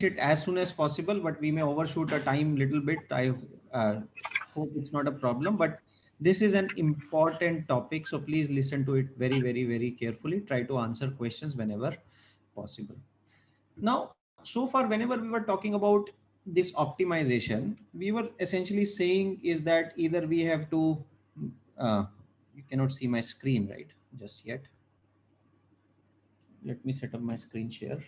it as soon as possible, but we may overshoot a time little bit. I hope it's not a problem, but this is an important topic, so please listen to it very, very, very carefully. Try to answer questions whenever possible. Now, so far, whenever we were talking about this optimization, we were essentially saying is that either we have to, uh, you cannot see my screen, right? Just yet. Let me set up my screen share.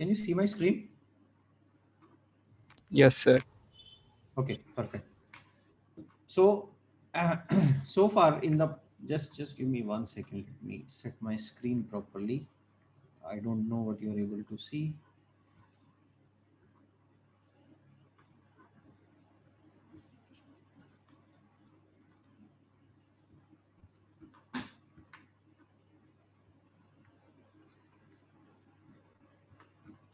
Can you see my screen? Yes, sir. Okay, perfect. So, uh, so far in the, just give me 1 second. Let me set my screen properly. I don't know what you're able to see.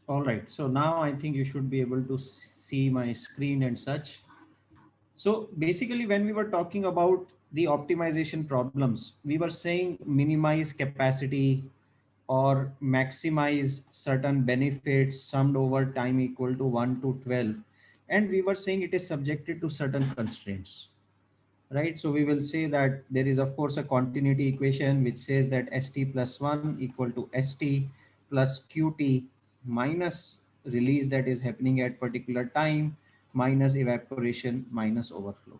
All right. So now I think you should be able to see my screen and such. So basically, when we were talking about the optimization problems, we were saying minimize capacity or maximize certain benefits summed over time equal to 1 to 12. And we were saying it is subjected to certain constraints, right? So we will say that there is of course a continuity equation which says that st plus 1 equal to st plus qt minus release that is happening at particular time minus evaporation minus overflow,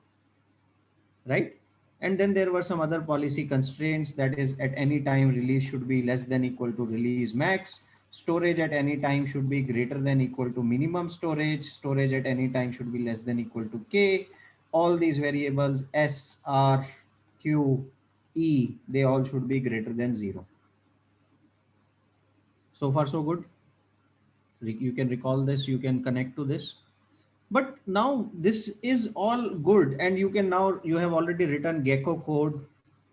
right? And then there were some other policy constraints, that is at any time release should be less than equal to release max, storage at any time should be greater than equal to minimum storage, storage at any time should be less than equal to k, all these variables s, r, q, e, they all should be greater than 0. So far so good. You can recall this, you can connect to this. But now this is all good, and you can, now you have already written gecko code,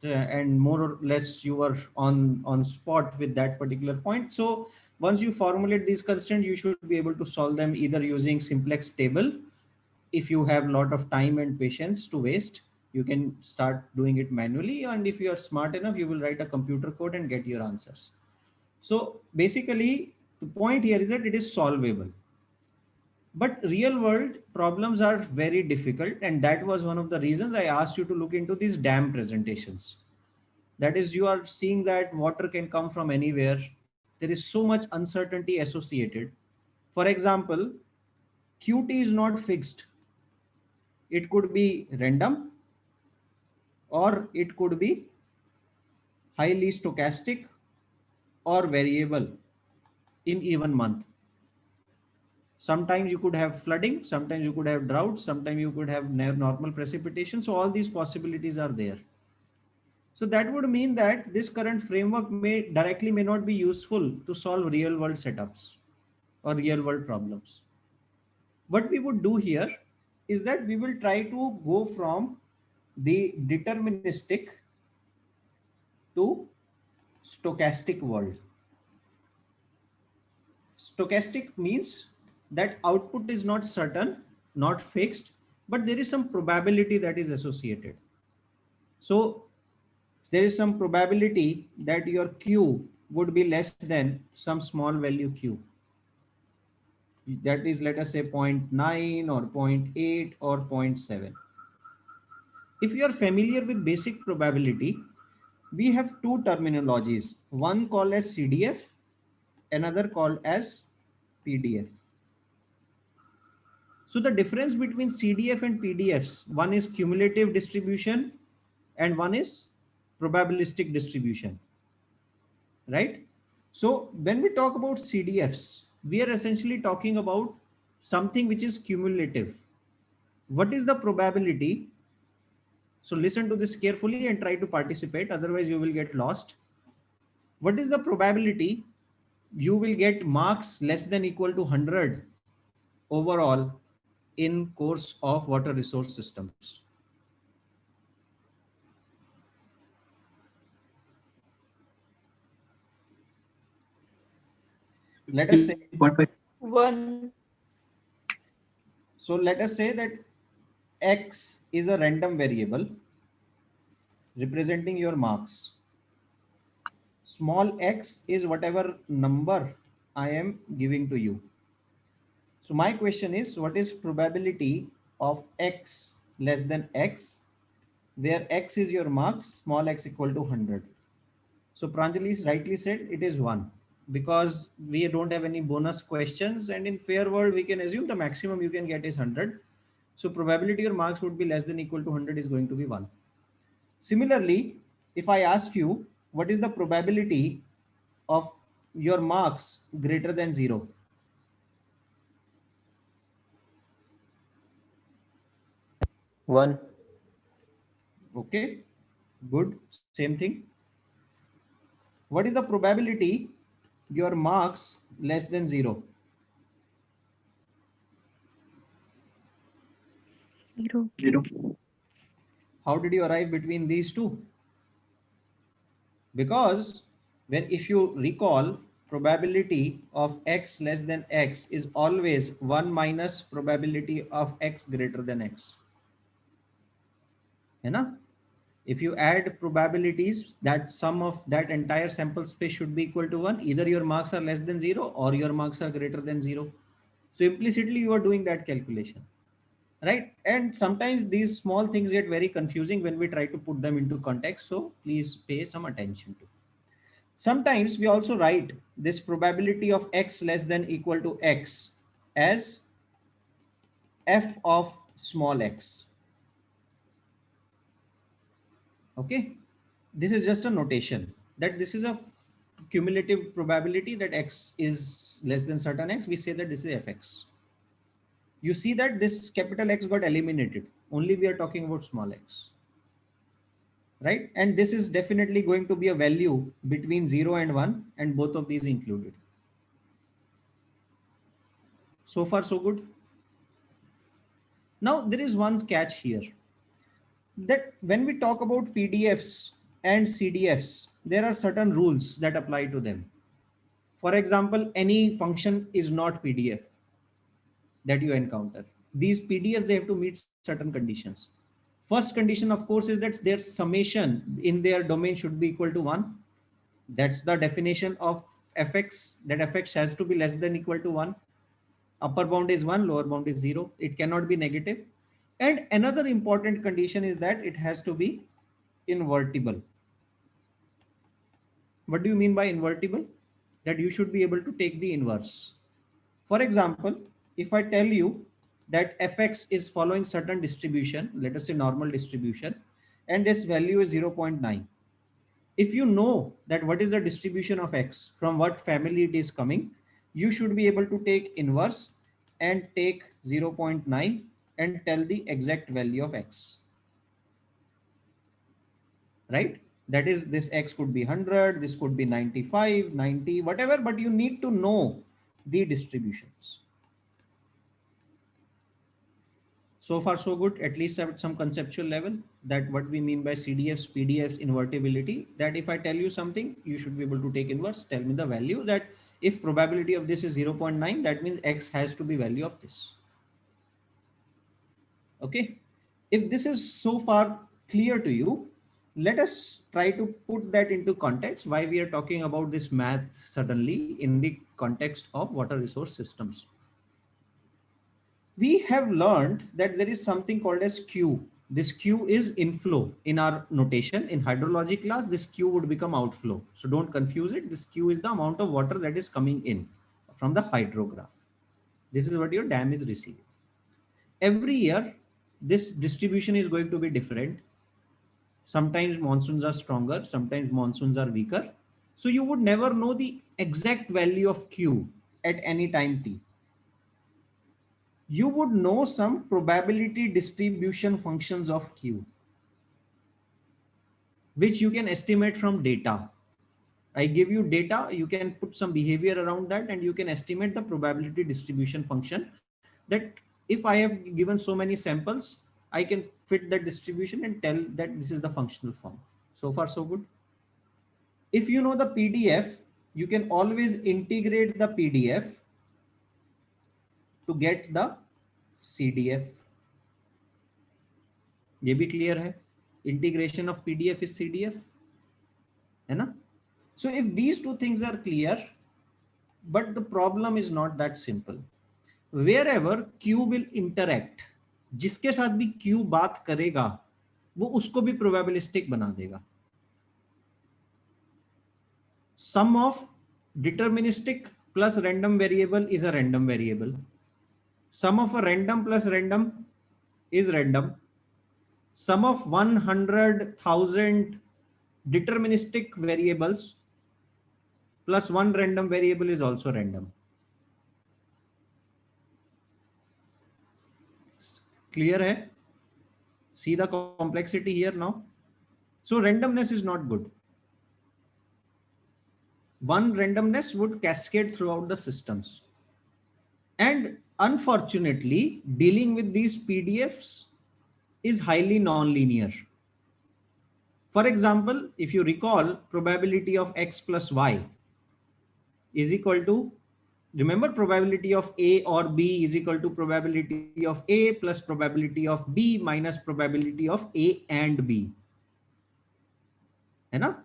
and more or less you were on spot with that particular point. So once you formulate these constraints, you should be able to solve them either using simplex table. If you have a lot of time and patience to waste, you can start doing it manually, and if you are smart enough, you will write a computer code and get your answers. So basically the point here is that it is solvable, but real world problems are very difficult, and that was one of the reasons I asked you to look into these dam presentations. That is, you are seeing that water can come from anywhere. There is so much uncertainty associated. For example, qt is not fixed. It could be random, or it could be highly stochastic, or variable in even month. Sometimes you could have flooding, sometimes you could have drought, sometimes you could have normal precipitation. So all these possibilities are there. So that would mean that this current framework may not be useful to solve real world setups or real world problems. What we would do here is that we will try to go from the deterministic to stochastic world. Stochastic means that output is not certain, not fixed, but there is some probability that is associated. So there is some probability that your Q would be less than some small value Q. That is, let us say 0.9 or zero point 0.8 or zero point 0.7. If you are familiar with basic probability, we have two terminologies, one called as CDF, another called as PDF. So the difference between CDF and PDFs, one is cumulative distribution and one is probabilistic distribution, right? So when we talk about CDFs, we are essentially talking about something which is cumulative. What is the probability? So listen to this carefully and try to participate, otherwise you will get lost. What is the probability you will get marks less than equal to 100 overall in course of water resource systems? Let us say, 1. so let us say that X is a random variable representing your marks. Small x is whatever number I am giving to you. So my question is, what is probability of x less than x, where x is your marks, small x equal to 100? So Pranjali rightly said it is 1, because we don't have any bonus questions, and in fair world we can assume the maximum you can get is 100. So probability your marks would be less than equal to 100 is going to be 1. Similarly, if I ask you what is the probability of your marks greater than 0? 1. Okay, good. Same thing. What is the probability your marks less than 0? 0. How did you arrive between these two? Because when, if you recall, probability of x less than x is always 1 minus probability of x greater than x. है ना? If you add probabilities, that sum of that entire sample space should be equal to 1. Either your marks are less than 0 or your marks are greater than 0. So implicitly you are doing that calculation, right? And sometimes these small things get very confusing when we try to put them into context. So please pay some attention to. Sometimes we also write this probability of x less than equal to x as f of small x. Okay, this is just a notation that this is a cumulative probability that x is less than certain x. We say that this is fx. You see that this capital X got eliminated. Only we are talking about small x, right? And this is definitely going to be a value between 0 and 1, and both of these included. So far so good. Now there is one catch here, that when we talk about PDFs and CDFs, there are certain rules that apply to them. For example, any function is not PDF that you encounter. These PDFs, they have to meet certain conditions. First condition, of course, is that their summation in their domain should be equal to 1. That's the definition of fx, that fx has to be less than equal to 1. Upper bound is 1, lower bound is 0. It cannot be negative. And another important condition is that it has to be invertible. What do you mean by invertible? That you should be able to take the inverse. For example, if I tell you that fx is following certain distribution, let us say normal distribution, and its value is 0.9. If you know that what is the distribution of x, from what family it is coming, you should be able to take inverse and take 0.9 and tell the exact value of x, right? That is, this x could be 100, this could be 95, 90, whatever, but you need to know the distributions. So far so good, at least at some conceptual level, that what we mean by CDFs, PDFs, invertibility, that if I tell you something, you should be able to take inverse, tell me the value, that if probability of this is 0.9, that means x has to be value of this. Okay, if this is so far clear to you, let us try to put that into context, why we are talking about this math suddenly in the context of water resource systems. We have learned that there is something called as Q. This Q is inflow in our notation. In hydrology class, this Q would become outflow. So don't confuse it. This Q is the amount of water that is coming in from the hydrograph. This is what your dam is receiving. Every year, this distribution is going to be different. Sometimes monsoons are stronger, sometimes monsoons are weaker. So you would never know the exact value of Q at any time t. You would know some probability distribution functions of Q, which you can estimate from data. I give you data, you can put some behavior around that, and you can estimate the probability distribution function that if I have given so many samples, I can fit that distribution and tell that this is the functional form. So far, so good. If you know the PDF, you can always integrate the PDF to get the CDF. ये भी clear है? Integration of PDF is CDF, है ना? So if these two things are clear, but the problem is not that simple. Wherever Q will interact, जिसके साथ भी Q बात करेगा, वो उसको भी probabilistic बना देगा. Sum of deterministic plus random variable is a random variable. Sum of a random plus random is random. Sum of 100,000 deterministic variables plus one random variable is also random. Clear hai? See the complexity here now. So randomness is not good. One randomness would cascade throughout the systems. And unfortunately, dealing with these PDFs is highly nonlinear. For example, if you recall, probability of X plus Y is equal to, remember, probability of A or B is equal to probability of A plus probability of B minus probability of A and B. है ना?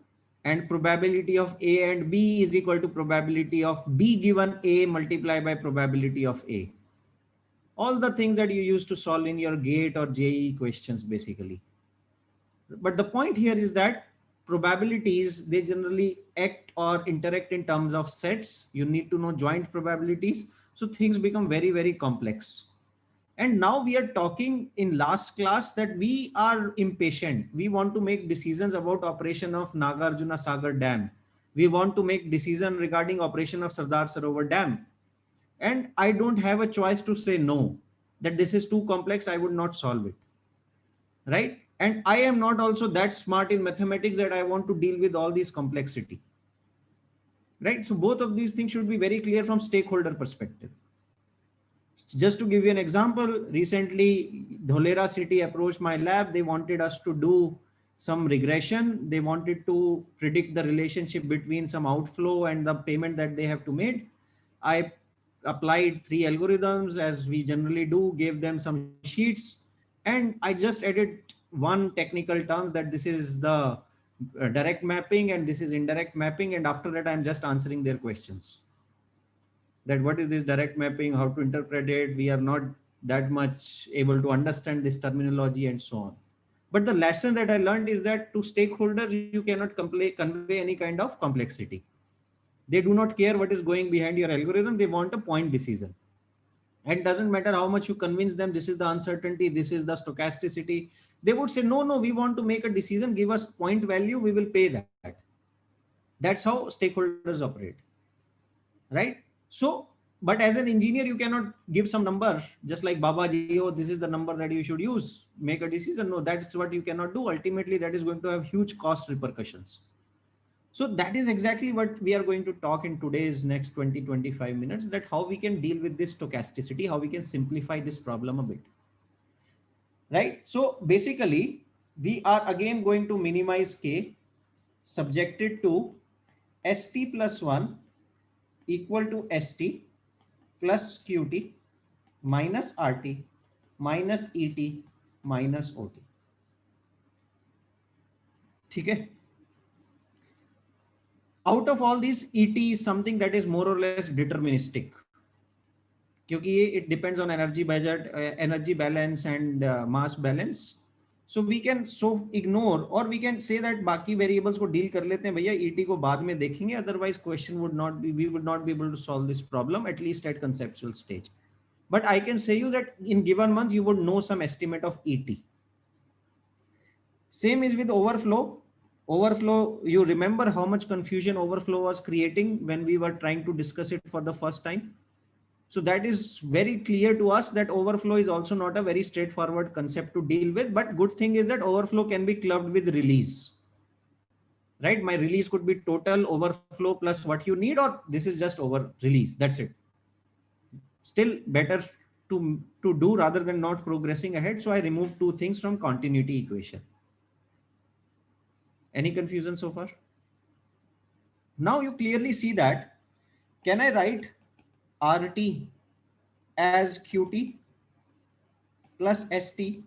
And probability of A and B is equal to probability of B given A multiplied by probability of A. All the things that you used to solve in your GATE or JEE questions basically. But the point here is that probabilities, they generally act or interact in terms of sets. You need to know joint probabilities. So things become very, very complex. And now we are talking in last class that we are impatient. We want to make decisions about operation of Nagarjuna Sagar Dam. We want to make decision regarding operation of Sardar Sarovar Dam. And I don't have a choice to say no, that this is too complex, I would not solve it. Right? And I am not also that smart in mathematics that I want to deal with all these complexity. Right? So both of these things should be very clear from stakeholder perspective. Just to give you an example, recently Dholera city approached my lab. They wanted us to do some regression. They wanted to predict the relationship between some outflow and the payment that they have to make. I applied 3 algorithms as we generally do, gave them some sheets, and I just added one technical term that this is the direct mapping and this is indirect mapping. And after that, I'm just answering their questions. That what is this direct mapping, how to interpret it. We are not that much able to understand this terminology and so on. But the lesson that I learned is that to stakeholders, you cannot convey any kind of complexity. They do not care what is going behind your algorithm. They want a point decision. And it doesn't matter how much you convince them, this is the uncertainty, this is the stochasticity. They would say, no, we want to make a decision, give us point value, we will pay that. That's how stakeholders operate. Right? So, but as an engineer, you cannot give some number, just like Babaji, oh, this is the number that you should use, make a decision. No, that's what you cannot do. Ultimately, that is going to have huge cost repercussions. So that is exactly what we are going to talk in today's next 20-25 minutes, that how we can deal with this stochasticity, how we can simplify this problem a bit. Right? So basically, we are again going to minimize K subjected to ST plus 1 equal to ST plus QT minus RT minus ET minus OT. ठीक है? Out of all these, ET is something that is more or less deterministic. क्योंकि it depends on energy budget, energy balance and mass balance. So we can ignore, or we can say that बाकी variables को deal कर लेते हैं भैया, ET को बाद में देखेंगे. Otherwise, we would not be able to solve this problem, at least at conceptual stage. But I can say you that in given month, you would know some estimate of ET. Same is with overflow. Overflow, you remember how much confusion overflow was creating when we were trying to discuss it for the first time. So that is very clear to us that overflow is also not a very straightforward concept to deal with. But good thing is that overflow can be clubbed with release, right? My release could be total overflow plus what you need, or this is just over release. That's it. Still better to do rather than not progressing ahead. So I removed two things from continuity equation. Any confusion so far? Now you clearly see that. Can I write RT as QT plus ST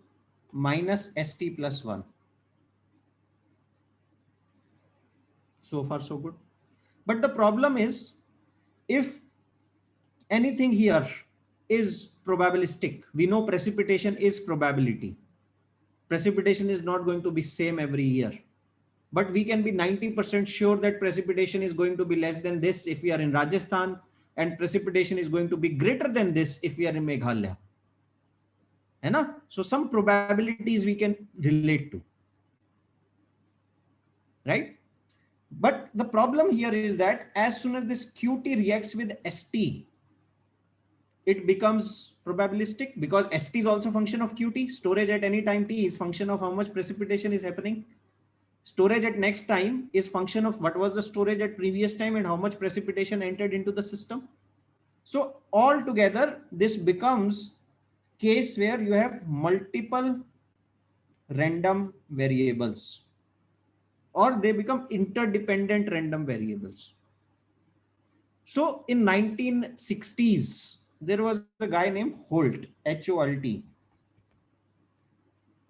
minus ST plus 1? So far so good. But the problem is, if anything here is probabilistic, we know precipitation is probability. Precipitation is not going to be same every year, but we can be 90% sure that precipitation is going to be less than this if we are in Rajasthan, and precipitation is going to be greater than this if we are in Meghalaya. So some probabilities we can relate to, right? But the problem here is that as soon as this QT reacts with ST, it becomes probabilistic, because ST is also function of QT. Storage at any time T is function of how much precipitation is happening. Storage at next time is function of what was the storage at previous time and how much precipitation entered into the system. So altogether, this becomes case where you have multiple random variables, or they become interdependent random variables. So in 1960s, there was a guy named Holt, H-O-L-T.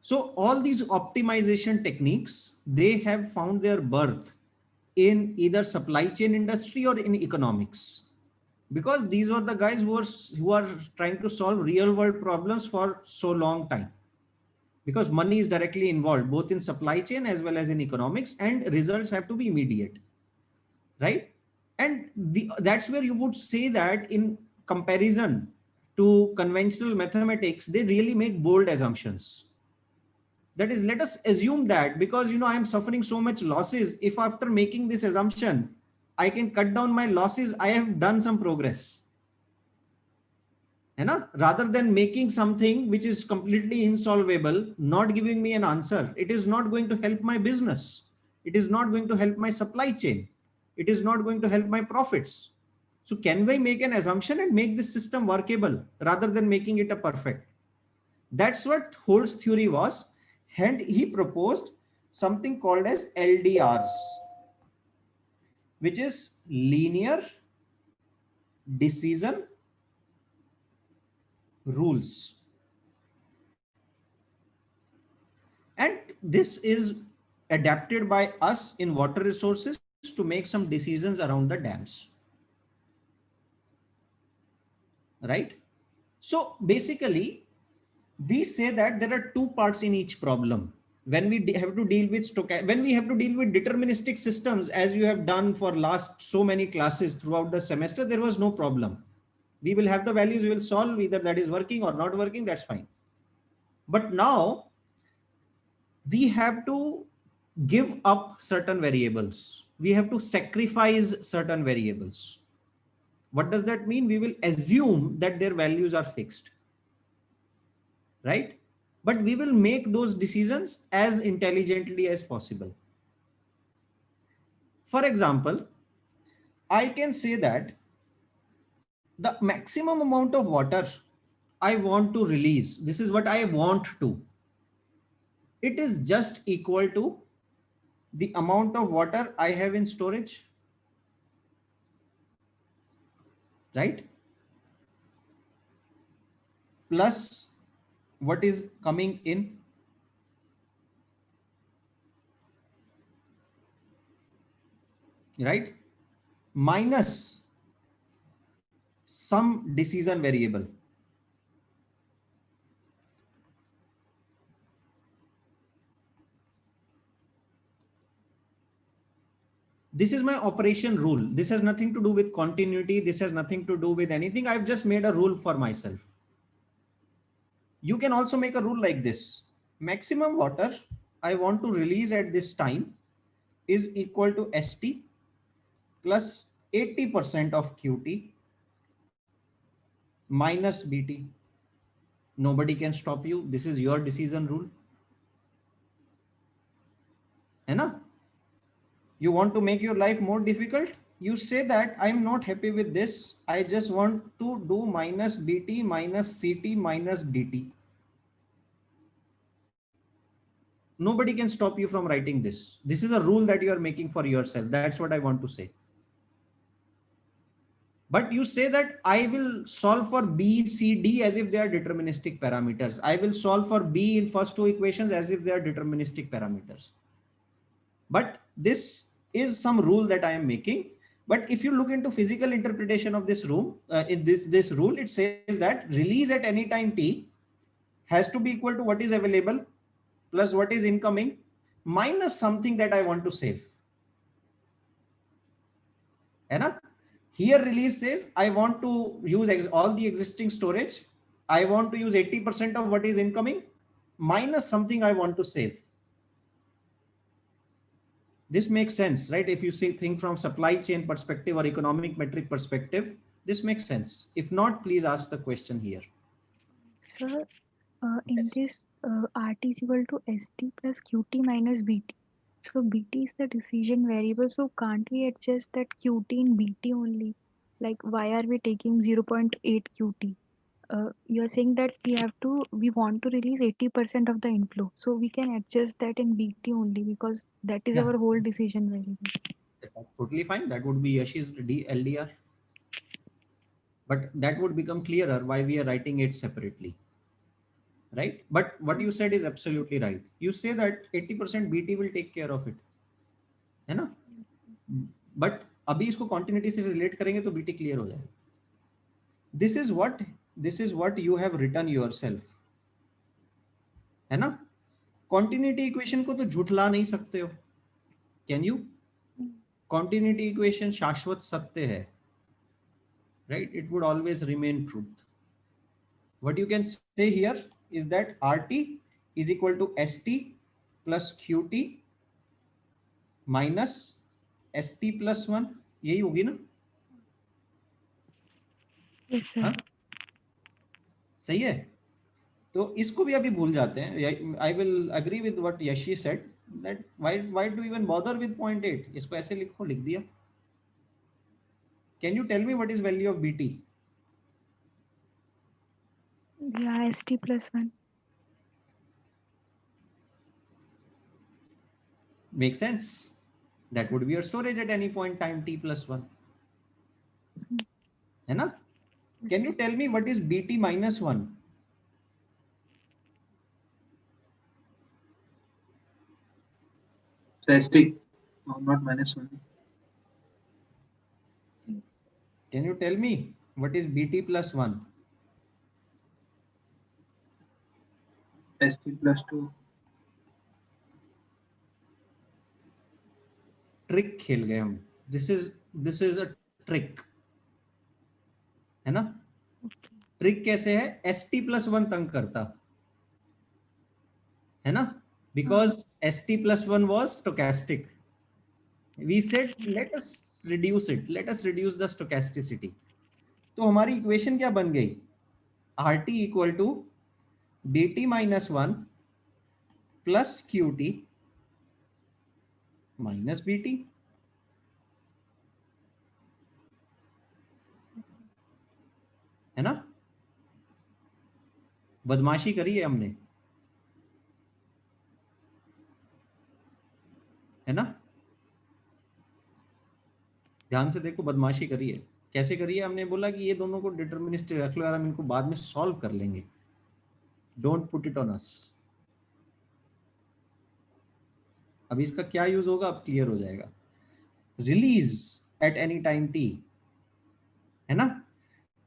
So all these optimization techniques, they have found their birth in either supply chain industry or in economics, because these were the guys who are trying to solve real world problems for so long time, because money is directly involved both in supply chain as well as in economics, and results have to be immediate, right? And that's where you would say that in comparison to conventional mathematics, they really make bold assumptions. That is, let us assume that because I am suffering so much losses, if after making this assumption I can cut down my losses, I have done some progress. Rather than making something which is completely insolvable, not giving me an answer, it is not going to help my business. It is not going to help my supply chain. It is not going to help my profits. So can we make an assumption and make this system workable rather than making it a perfect? That's what Holt's theory was. And he proposed something called as LDRs, which is linear decision rules. And this is adapted by us in water resources to make some decisions around the dams. Right? So basically, we say that there are two parts in each problem. When we have to deal with deterministic systems, as you have done for last so many classes throughout the semester, there was no problem. We will have the values, we will solve, either that is working or not working, that's fine. But now we have to give up certain variables. We have to sacrifice certain variables. What does that mean? We will assume that their values are fixed, right? But we will make those decisions as intelligently as possible. For example, I can say that the maximum amount of water I want to release, this is what I want to, it is just equal to the amount of water I have in storage, right? Plus what is coming in, right? Minus some decision variable. This is my operation rule. This has nothing to do with continuity. This has nothing to do with anything. I've just made a rule for myself. You can also make a rule like this. Maximum water I want to release at this time is equal to ST plus 80% of QT minus BT. Nobody can stop you. This is your decision rule. है ना? You want to make your life more difficult? You say that I'm not happy with this. I just want to do minus BT minus CT minus DT. Nobody can stop you from writing this. This is a rule that you are making for yourself. That's what I want to say. But you say that I will solve for B, C, D as if they are deterministic parameters. I will solve for B in first two equations as if they are deterministic parameters. But this is some rule that I am making. But if you look into physical interpretation of this rule, this rule, it says that release at any time t has to be equal to what is available plus what is incoming minus something that I want to save. है ना? Here release says I want to use all the existing storage. I want to use 80% of what is incoming minus something I want to save. This makes sense, right? If you think from supply chain perspective or economic metric perspective, this makes sense. If not, please ask the question here. Sir, in Yes. this RT is equal to ST plus QT minus BT. So BT is the decision variable. So can't we adjust that QT in BT only? Like why are we taking 0.8 QT? You're saying that we want to release 80% of the inflow. So we can adjust that in BT only because that is Yeah. our whole decision variable. That's totally fine. That would be Yashi's LDR. But that would become clearer why we are writing it separately. Right? But what you said is absolutely right. You say that 80% BT will take care of it. है ना? But अभी इसको continuity से relate करेंगे तो BT clear हो जाएगा. This is what you have written yourself. है ना? Continuity equation को तो झूठला नहीं सकते हो. Can you? Continuity equation शाश्वत सत्य है. Right? It would always remain truth. What you can say here is that RT is equal to ST plus QT minus ST plus 1. यही होगी ना? Yes, sir. हाँ? सही है? तो इसको भी अभी भूल जाते हैं. I will agree with what Yashi said that why do even bother with 0.8? इसको ऐसे लिखो, लिख दिया. Can you tell me what is value of BT? Yeah, ST plus 1. Makes sense. That would be your storage at any point time t plus 1. है ना? Can you tell me what is BT minus 1? So ST, not minus 1. Can you tell me what is BT plus 1? ST plus 2. Trick खेल गए हम. This is a trick. है ना? Trick कैसे है? ST plus 1 तंग करता है ना? Because ST plus 1 was stochastic. We said let us reduce it. Let us reduce the stochasticity. तो हमारी इक्वेशन क्या बन गई? RT equal to BT minus 1 plus QT minus BT. है ना? बदमाशी करी है हमने, है ना? ध्यान से देखो, बदमाशी करी है. कैसे करी है? हमने बोला कि ये दोनों को डिटरमिनिस्टिक रख लो यार, हम इनको बाद में सॉल्व कर लेंगे. Don't put it on us. अब इसका क्या यूज होगा अब क्लियर हो जाएगा. Release at any time T, है ना?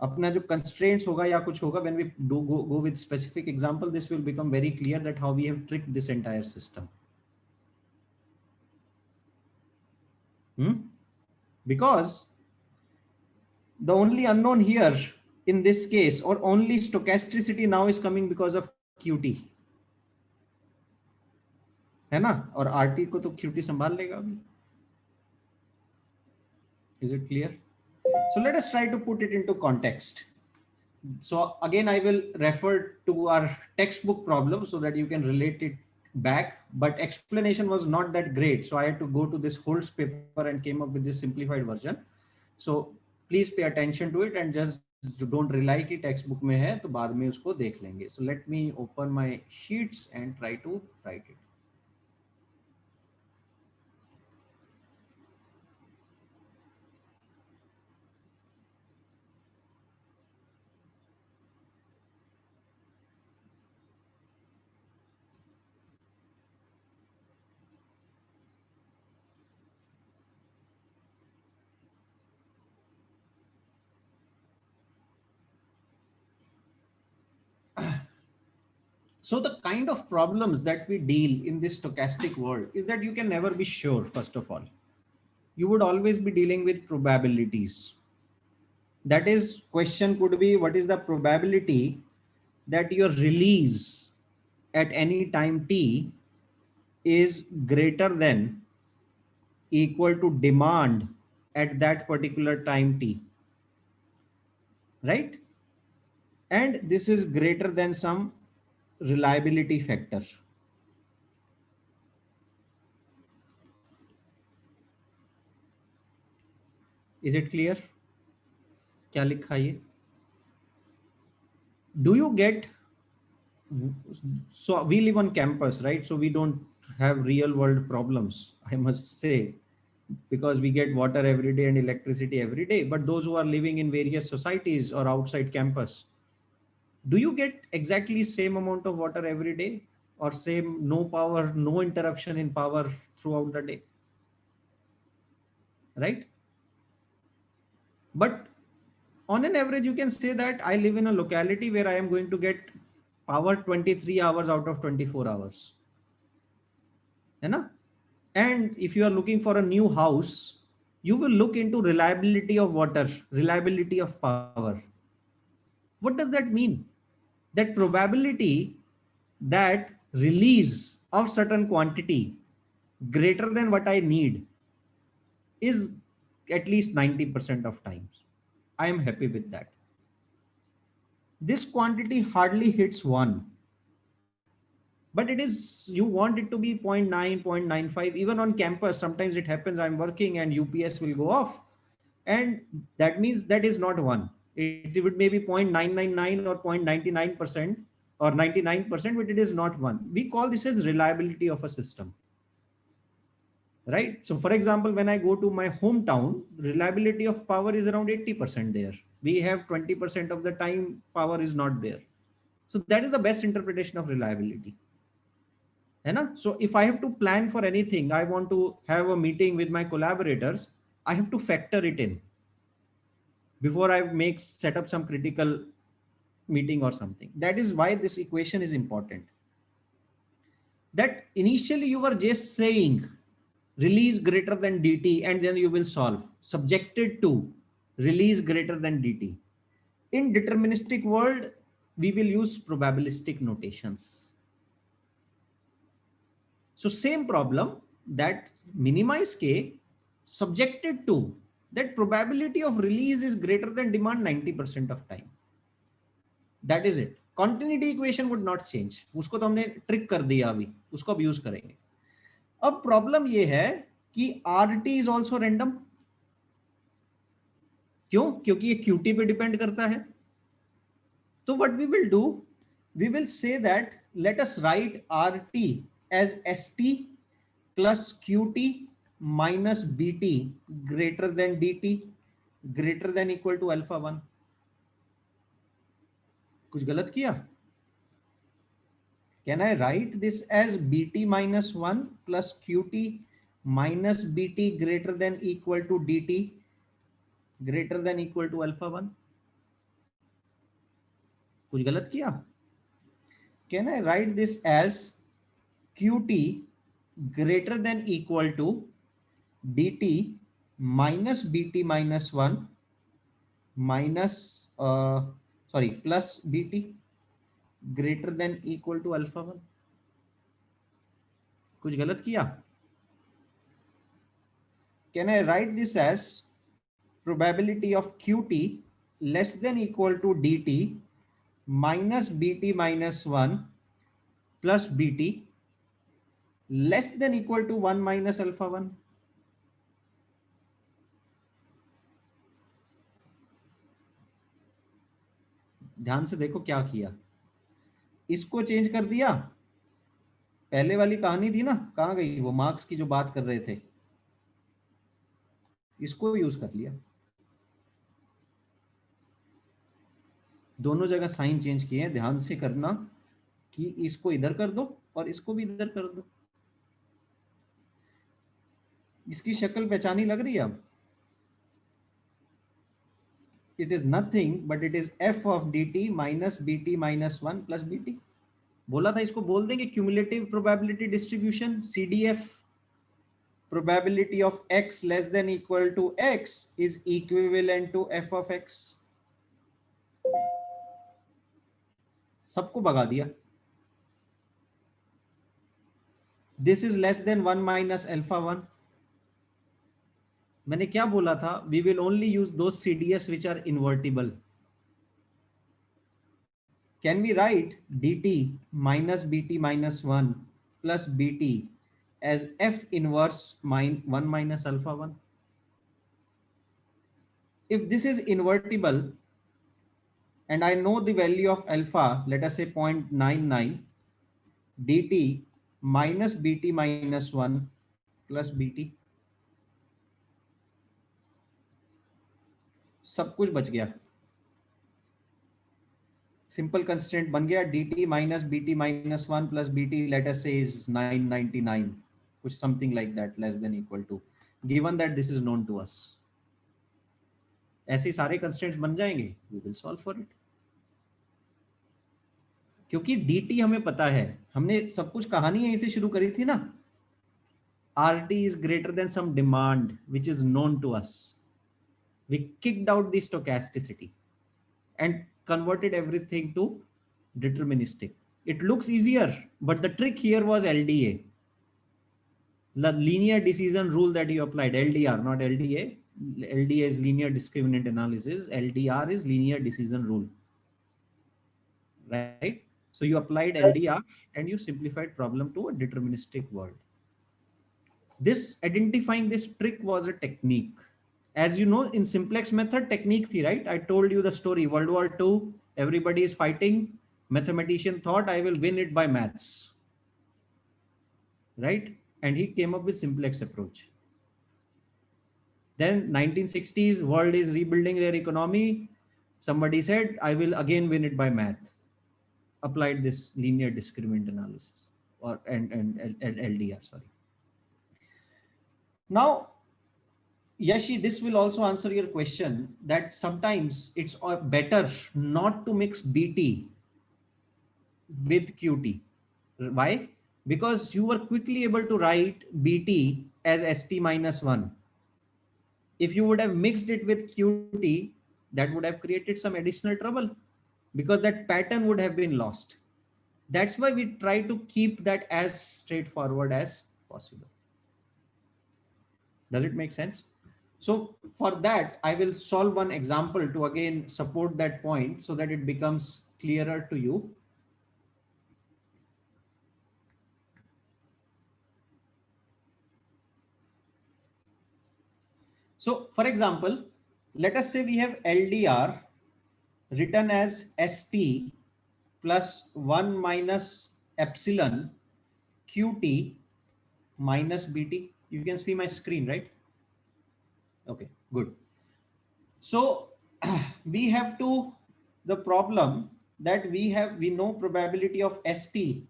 अपना जो कंस्ट्रेंट्स होगा या कुछ होगा, when we go with specific example, this will become very clear that how we have tricked this entire system. Because the only unknown here in this case, or only stochasticity now is coming because of QT. है ना, और RT को तो cutie संभाल लेगा अभी. Is it clear? So let us try to put it into context. So again, I will refer to our textbook problem so that you can relate it back, but explanation was not that great, so I had to go to this Holt's paper and came up with this simplified version. So please pay attention to it and just don't rely कि textbook में है तो बाद में उसको देख लेंगे. So let me open my sheets and try to write it. So the kind of problems that we deal in this stochastic world is that you can never be sure. First of all, you would always be dealing with probabilities. That is, question could be, what is the probability that your release at any time t is greater than equal to demand at that particular time t, right? And this is greater than some reliability factor. Is it clear? क्या लिखा ये? Do you get, so we live on campus, right? So we don't have real world problems, I must say, because we get water every day and electricity every day. But those who are living in various societies or outside campus, do you get exactly same amount of water every day, or same no power, no interruption in power throughout the day, right? But on an average, you can say that I live in a locality where I am going to get power 23 hours out of 24 hours. है ना? And if you are looking for a new house, you will look into reliability of water, reliability of power. What does that mean? That probability that release of certain quantity greater than what I need is at least 90% of times. I am happy with that. This quantity hardly hits 1, but it is, you want it to be 0.9, 0.95. Even on campus, sometimes it happens I'm working and UPS will go off, and that means that is not 1. It would maybe 0.999 or 0.99% or 99%, but it is not 1. We call this as reliability of a system, right? So for example, when I go to my hometown, reliability of power is around 80% there. We have 20% of the time power is not there. So that is the best interpretation of reliability. So if I have to plan for anything, I want to have a meeting with my collaborators, I have to factor it in before I set up some critical meeting or something. That is why this equation is important. That initially you were just saying release greater than dt, and then you will solve subjected to release greater than dt. In deterministic world, we will use probabilistic notations. So same problem, that minimize k subjected to that probability of release is greater than demand 90% of time. That is it. Continuity equation would not change. उसको तो हमने trick कर दिया, अभी उसको अब use करेंगे. अब प्रॉब्लम ये है कि RT is also random. क्यों? क्योंकि ये QT पे डिपेंड करता है. तो what we will do, we will say that let us write RT as ST plus QT minus BT greater than DT greater than equal to alpha 1. कुछ गलत किया? Can I write this as BT minus 1 plus QT minus BT greater than equal to DT greater than equal to alpha 1? कुछ गलत किया? Can I write this as QT greater than equal to DT minus BT minus 1 minus plus BT greater than equal to alpha 1? कुछ गलत किया? Can I write this as probability of qt less than equal to dt minus bt minus 1 plus bt less than equal to 1 minus alpha 1? ध्यान से देखो क्या किया, इसको change कर दिया। पहले वाली कहानी थी ना, कहां गई वो मार्क्स की जो बात कर रहे थे, इसको यूज कर लिया। दोनों जगह साइन चेंज किए हैं, ध्यान से करना कि इसको इधर कर दो और इसको भी इधर कर दो। इसकी शक्ल पहचानी लग रही है अब? It is nothing but it is f of dt minus bt minus 1 plus bt। बोला था इसको बोल देंगे cumulative probability distribution, CDF। probability of x less than equal to x is equivalent to f of x। सबको भगा दिया। this is less than 1 minus alpha 1। मैंने क्या बोला था? we will only use those CDFs which are invertible। can we write dt minus bt minus 1 plus bt as f inverse 1 minus alpha 1? If this is invertible and I know the value of alpha, let us say 0.99, dt minus bt minus 1 plus bt, सब कुछ बच गया। Simple constant बन गया, dt minus bt minus 1 plus bt, let us say is 999, कुछ something like that, less than equal to, given that this is known to us। ऐसे सारे constants बन जाएंगे, we will solve for it। क्योंकि dt हमें पता है, हमने सब कुछ कहानी यहीं से शुरू करी थी ना। RT is greater than some demand which is known to us। We kicked out the stochasticity and converted everything to deterministic। It looks easier, but the trick here was LDA, the linear decision rule that you applied, LDR, not LDA. LDA is linear discriminant analysis, LDR is linear decision rule, right? So you applied LDR and you simplified problem to a deterministic world। This identifying this trick was a technique। As you know, in simplex method technique thi, right? I told you the story, World War II, everybody is fighting, mathematician thought I will win it by maths, right? And he came up with simplex approach। Then 1960s, world is rebuilding their economy, somebody said I will again win it by math, applied this linear discriminant analysis, or and LDR, sorry। Now Yashi, this will also answer your question that sometimes it's better not to mix BT with QT। Why? Because you were quickly able to write BT as ST minus 1. If you would have mixed it with QT, that would have created some additional trouble because that pattern would have been lost। That's why we try to keep that as straightforward as possible। Does it make sense? So for that, I will solve one example to again support that point so that it becomes clearer to you। So for example, let us say we have LDR written as ST plus 1 minus epsilon QT minus BT. You can see my screen, right? Okay, good। So we have the problem that we know probability of ST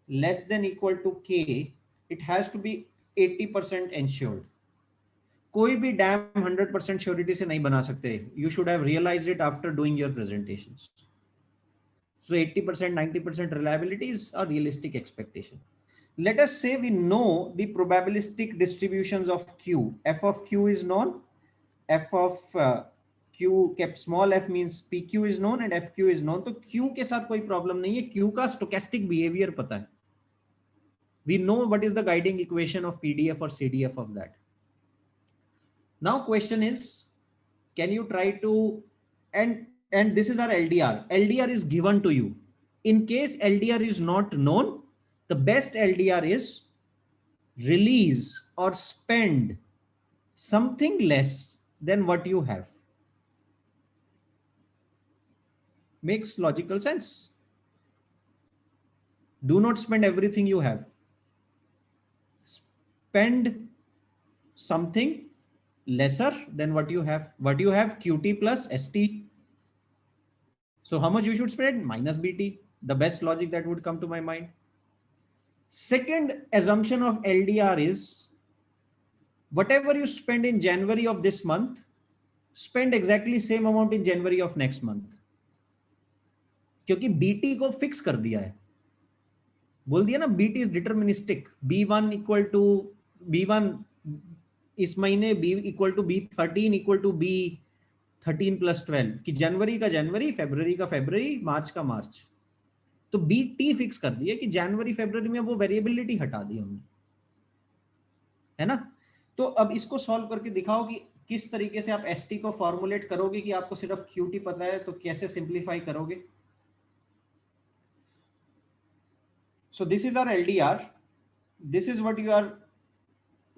less than equal to K, it has to be 80% ensured। कोई भी dam 100% surety से नहीं बना सकते। You should have realized it after doing your presentations। So 80%, 90% reliability is a realistic expectation। Let us say we know the probabilistic distributions of Q। F of Q is known, F of Q kept small f means PQ is known and FQ is known। तो Q के साथ कोई problem नहीं है, Q का stochastic behavior पता है। We know what is the guiding equation of PDF or CDF of that. Now question is, can you try to, and this is our LDR. LDR is given to you. In case LDR is not known, the best LDR is release or spend something less than what you have. Makes logical sense. Do not spend everything you have. Spend something lesser than what you have. What you have, QT plus ST. So how much you should spend? Minus BT. The best logic that would come to my mind. Second assumption of LDR is whatever you spend in January of this month, spend exactly same amount in January of next month. क्योंकि BT को fix कर दिया है, बोल दिया ना, BT is deterministic. B1 equal to B1 इस महीने B equal to B13 equal to B13 plus 12 कि जनवरी का जनवरी, फरवरी का फरवरी, मार्च का मार्च. तो BT फिक्स कर दिया कि जनवरी फरवरी में वो वेरिएबिलिटी हटा दी हमने, है ना. तो अब इसको सॉल्व करके दिखाओ कि किस तरीके से आप ST को फॉर्मुलेट करोगे कि आपको सिर्फ QT पता है तो कैसे सिंप्लीफाई करोगे. So this is our LDR. This is what you are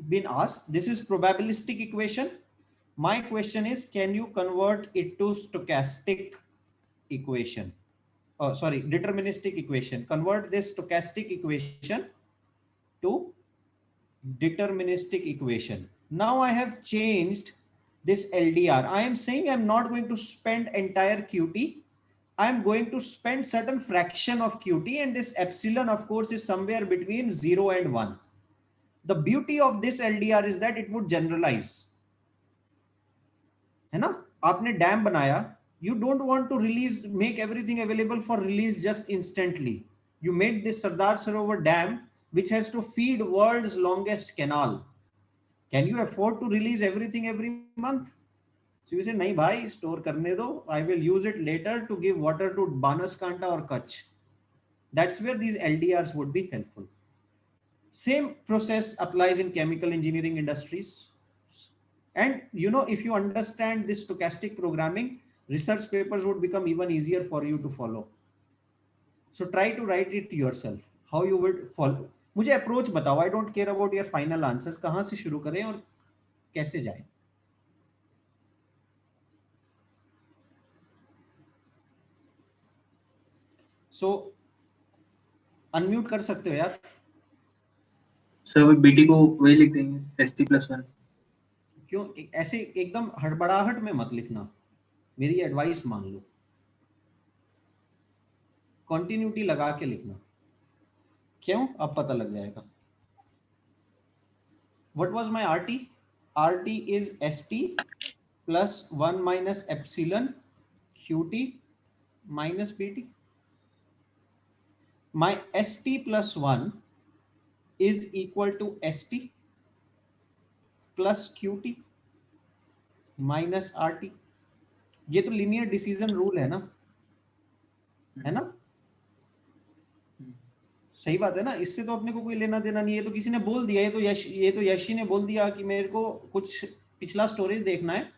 been asked. This is probabilistic equation. My question is, can you convert it to stochastic equation? Oh, sorry, deterministic equation. Convert this stochastic equation to deterministic equation. Now I have changed this LDR. I am saying I'm not going to spend entire QT. I'm going to spend certain fraction of QT, and this epsilon of course is somewhere between 0 and 1. The beauty of this LDR is that it would generalize. है ना, आपने dam बनाया, you don't want to release, make everything available for release just instantly. You made this Sardar Sarovar Dam, which has to feed world's longest canal. Can you afford to release everything every month? So you say, nahi bhai, store karne do. I will use it later to give water to Banaskanta or Kutch. That's where these LDRs would be helpful. Same process applies in chemical engineering industries. And you know, if you understand this stochastic programming, research papers would become even easier for you to follow. So try to write it yourself, how you would follow. मुझे approach बताओ. I don't care about your final answers. कहाँ से शुरू करें और कैसे जाएं? So unmute कर सकते हो यार. सर वो BT को वही लिख देंगे ST+1. क्यों ऐसे एकदम हड़बड़ाहट में मत लिखना, मेरी एडवाइस मान लो. कंटिन्यूटी लगा के लिखना. क्यों? अब पता लग जाएगा. What was my RT? RT is ST plus 1 minus epsilon QT minus BT. My ST plus 1 is equal to ST plus QT minus RT. ये तो लीनियर डिसीजन रूल है ना, है ना. सही बात है ना, इससे तो अपने को कोई लेना देना नहीं है. तो किसी ने बोल दिया, ये तो यशी ने बोल दिया कि मेरे को कुछ पिछला स्टोरेज देखना है,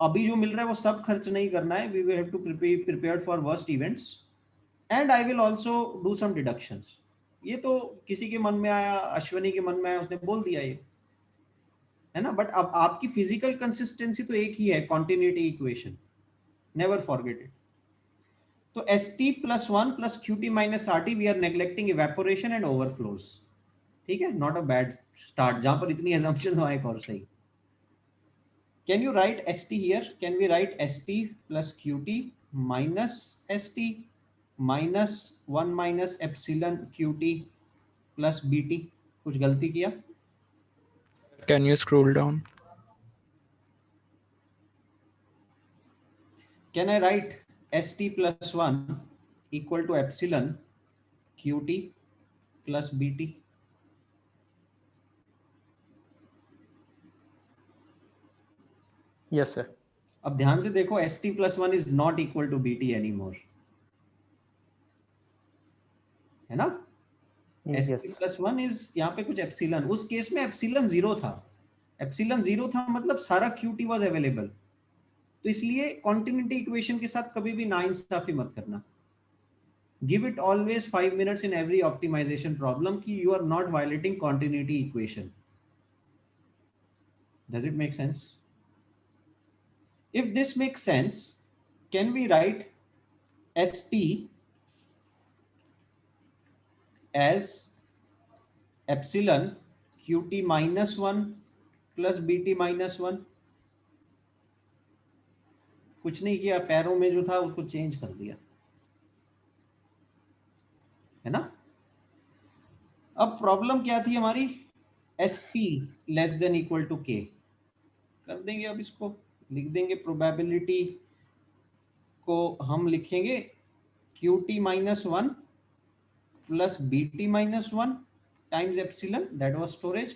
अभी जो मिल रहा है वो सब खर्च नहीं करना है. We will have to prepare for worst events and I will also do some deductions. ये तो किसी के मन में आया, अश्वनी के मन में आया, उसने बोल दिया ये, है ना. बट अब आपकी फिजिकल कंसिस्टेंसी तो एक ही है, continuity equation, never forget it. तो ST plus 1 plus QT minus RT, we are neglecting evaporation and overflows. ठीक है, not a bad start. जहां पर इतनी assumptions हो, एक और सही. Can you write ST here? Can we write ST plus QT minus ST minus 1 minus epsilon QT plus BT? कुछ गलती किया? Can you scroll down? Can I write ST plus 1 equal to epsilon QT plus BT? Yes, sir. अब ध्यान से देखो, ST plus 1 is not equal to BT anymore, है ना. st Yes. plus 1 is यहाँ पे कुछ एप्सिलॉन, उस केस में एप्सिलॉन 0 था, एप्सिलॉन 0 था मतलब सारा qt वाज अवेलेबल। तो इसलिए कॉन्टिन्यूटी इक्वेशन के साथ कभी भी नाइंसाफी मत करना। Give it always 5 minutes in every optimization problem कि you are not violating continuity equation. Does it make sense? If this makes sense, can we write ST as epsilon qt minus 1 plus bt minus 1? कुछ नहीं किया, पैरों में जो था उसको change कर दिया, है ना। अब प्रॉब्लम क्या थी हमारी, st less than equal to k कर देंगे। अब इसको लिख देंगे, प्रोबेबिलिटी को हम लिखेंगे qt minus 1 plus bt minus 1 times epsilon, that was storage,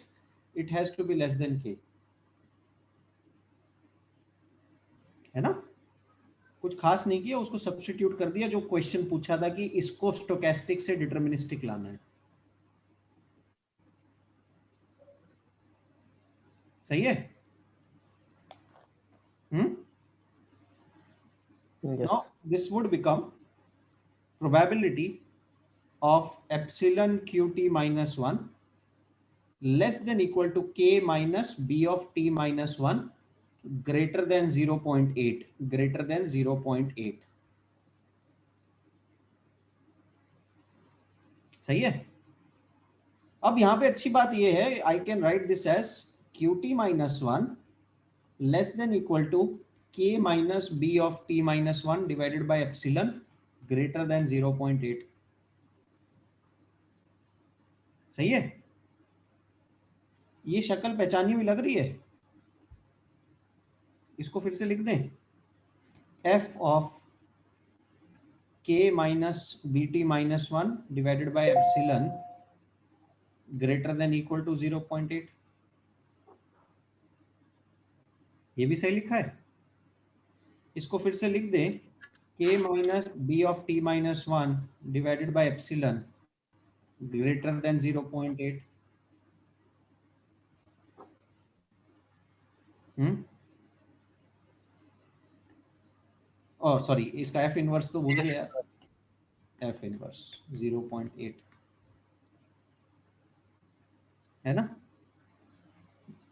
it has to be less than k, है ना। कुछ खास नहीं किया, उसको सब्स्टिट्यूट कर दिया जो क्वेश्चन पूछा था कि इसको स्टोकेस्टिक से डिटरमिनिस्टिक लाना है। सही है। Yes. Now this would become probability of epsilon qt minus 1 less than equal to k minus b of t minus 1 greater than 0.8, greater than 0.8। सही है। अब यहां पे अच्छी बात यह है, I can write this as qt minus 1 less than equal to k minus b of t minus 1 divided by epsilon greater than 0.8। सही है। ये शक्ल पहचानी हुई लग रही है, इसको फिर से लिख दें, f of k minus bt minus 1 divided by epsilon greater than equal to 0.8। ये भी सही लिखा है। इसको फिर से लिख दें, k minus b of t minus 1 divided by epsilon greater than 0.8। और सॉरी, इसका f इनवर्स तो भूल गया, f इनवर्स 0.8 है ना।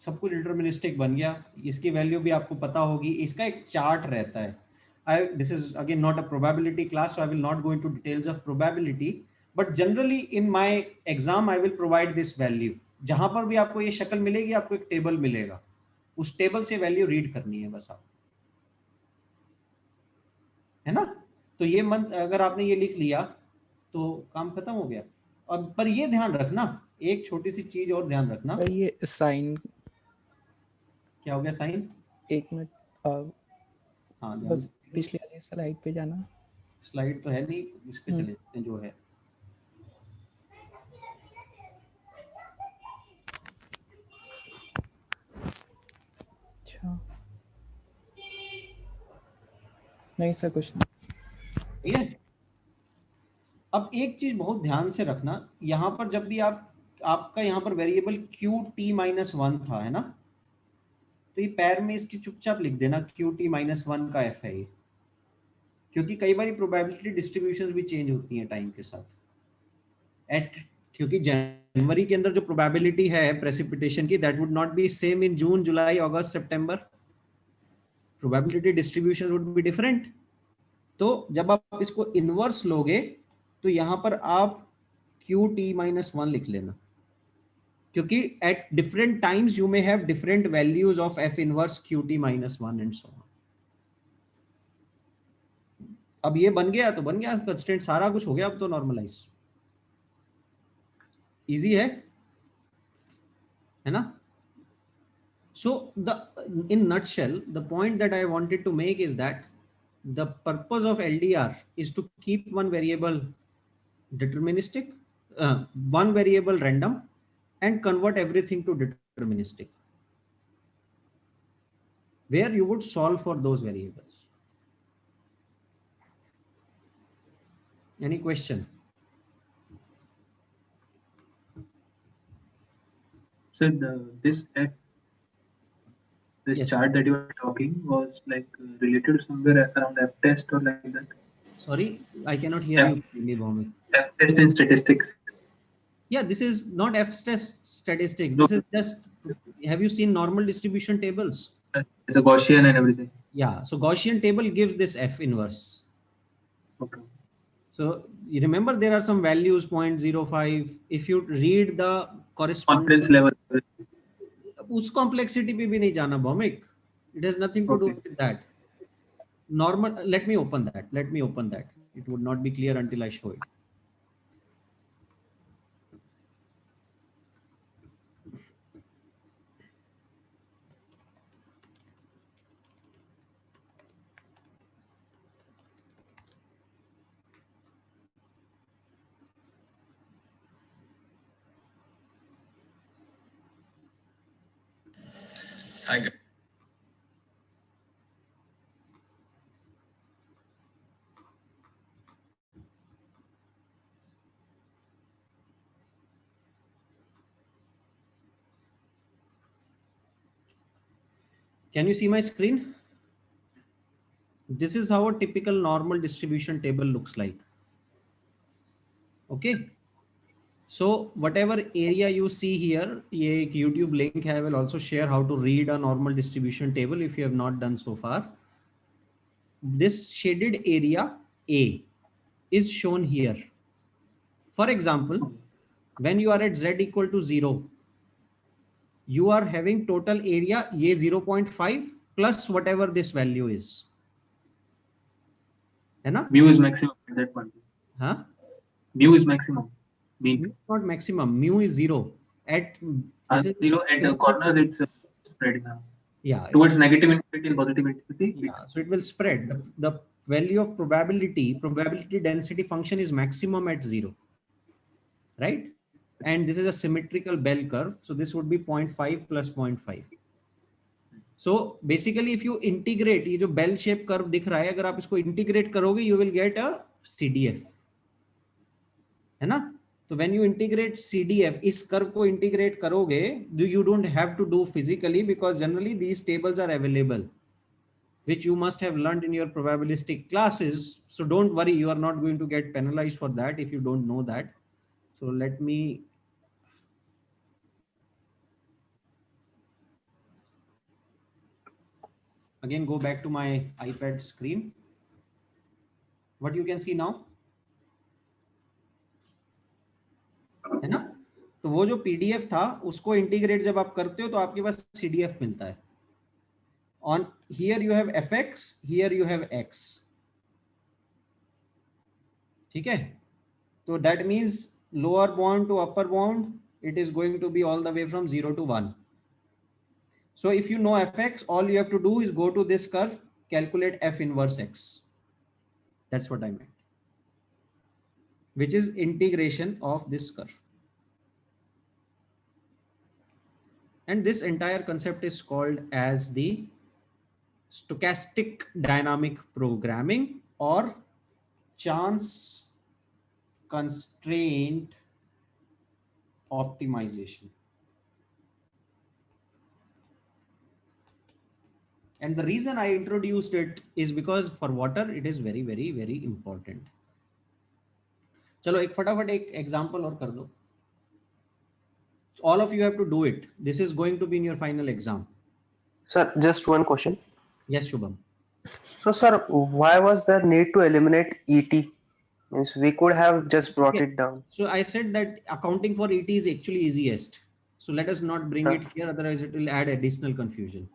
सब कुछ डिटरमिनिस्टिक बन गया। इसकी वैल्यू भी आपको पता होगी, इसका एक चार्ट रहता है। this is again not a probability class, so I will not go into details of probability, but generally in my exam I will provide this value। जहां पर भी आपको ये शक्ल मिलेगी, आपको एक टेबल मिलेगा, उस टेबल से वैल्यू रीड करनी है बस आप, है ना। तो ये मंथ अगर आपने ये लिख लिया तो काम खत्म हो गया। और पर ये ध्यान रखना, एक छोटी सी चीज और ध्यान रखना। भाई ये साइन क्या हो गया साइन? एक मिनट, हाँ ध्यान बस से, पिछली वाली स्लाइड पे जाना। स्लाइड तो है नहीं, इस पे चले जाते हैं जो है। अच्छा नहीं सर, कुछ नहीं। ठीक है। अब एक चीज बहुत ध्यान से रखना, यहाँ पर जब भी आपका यहाँ पर वेरिएबल qt minus 1 था, है ना, तो ये पैर में इसकी चुपचाप लिख देना qt minus 1 का f है ये, क्योंकि कई बार प्रोबेबिलिटी डिस्ट्रीब्यूशंस भी चेंज होती हैं टाइम के साथ। क्योंकि जनवरी के अंदर जो प्रोबेबिलिटी है प्रेसिपिटेशन की, that would not be same in June, July, August, September. Probability distributions would be different. तो जब आप इसको इनवर्स लोगे तो यहां पर आप qt minus 1 लिख लेना, क्योंकि at different times you may have different values of f inverse qt minus 1 and so on। अब ये बन गया तो बन गया कंस्टेंट, सारा कुछ हो गया अब तो नॉर्मलाइज। इजी है ना। So in nutshell, the point that I wanted to make is that the purpose of LDR is to keep one variable deterministic, one variable random, and convert everything to deterministic, where you would solve for those variables. Any question? So this Yes. chart that you were talking was like related somewhere around F test or like that. Sorry, I cannot hear F, you clearly, Bhaumik. F test in statistics. Yeah, this is not F-test statistics. No, This is just, have you seen normal distribution tables? it's a Gaussian and everything. Yeah, so Gaussian table gives this F inverse. Okay. So you remember there are some values 0.05. If you read the corresponding, Confidence level. उस complexity पे भी नहीं जाना Bhowmik. It has nothing to do Okay. with that. Normal, let me open that. Let me open that. It would not be clear until I show it. Hi, guys. Can you see my screen? This is how a typical normal distribution table looks like. Okay. So whatever area you see here, ये एक YouTube link है. I will also share how to read a normal distribution table if you have not done so far. This shaded area A is shown here. For example, when you are at Z equal to 0, you are having total area ये 0.5 plus whatever this value is. है ना? Mu is maximum at that point. Huh? Mu is maximum. Mean. Mu is not maximum. Mu is 0. At this is 0 at the corner, it's spreading now. Yeah. Towards negative infinity and positive infinity. Yeah. So it will spread. The value of probability density function is maximum at 0. Right? And this is a symmetrical bell curve. So this would be 0.5 plus 0.5. So basically if you integrate, ये जो bell shape curve दिख रहा है, अगर आप इसको integrate करोगे, you will get a CDF. है ना? So when you integrate CDF, इस curve को integrate करोगे, you don't have to do physically because generally these tables are available, which you must have learned in your probabilistic classes. So don't worry, you are not going to get penalized for that if you don't know that. So let me again go back to my iPad screen. What you can see now? है ना? तो वो जो PDF था उसको integrate जब आप करते हो तो आपके पास CDF मिलता है. On here you have fx, here you have x. ठीक है? So that means lower bound to upper bound, it is going to be all the way from 0 to 1. So if you know fx, all you have to do is go to this curve, calculate f inverse x. That's what I meant, which is integration of this curve. And this entire concept is called as the stochastic dynamic programming or chance constraint optimization. And the reason I introduced it is because for water it is very, very, very important. चलो एक फटाफट एक example और कर दो. All of you have to do it. This is going to be in your final exam. Sir, just one question. Yes, Shubham. So, sir, why was there need to eliminate ET? Means we could have just brought Okay. it down. So I said that accounting for ET is actually easiest. So let us not bring it here, otherwise it will add additional confusion.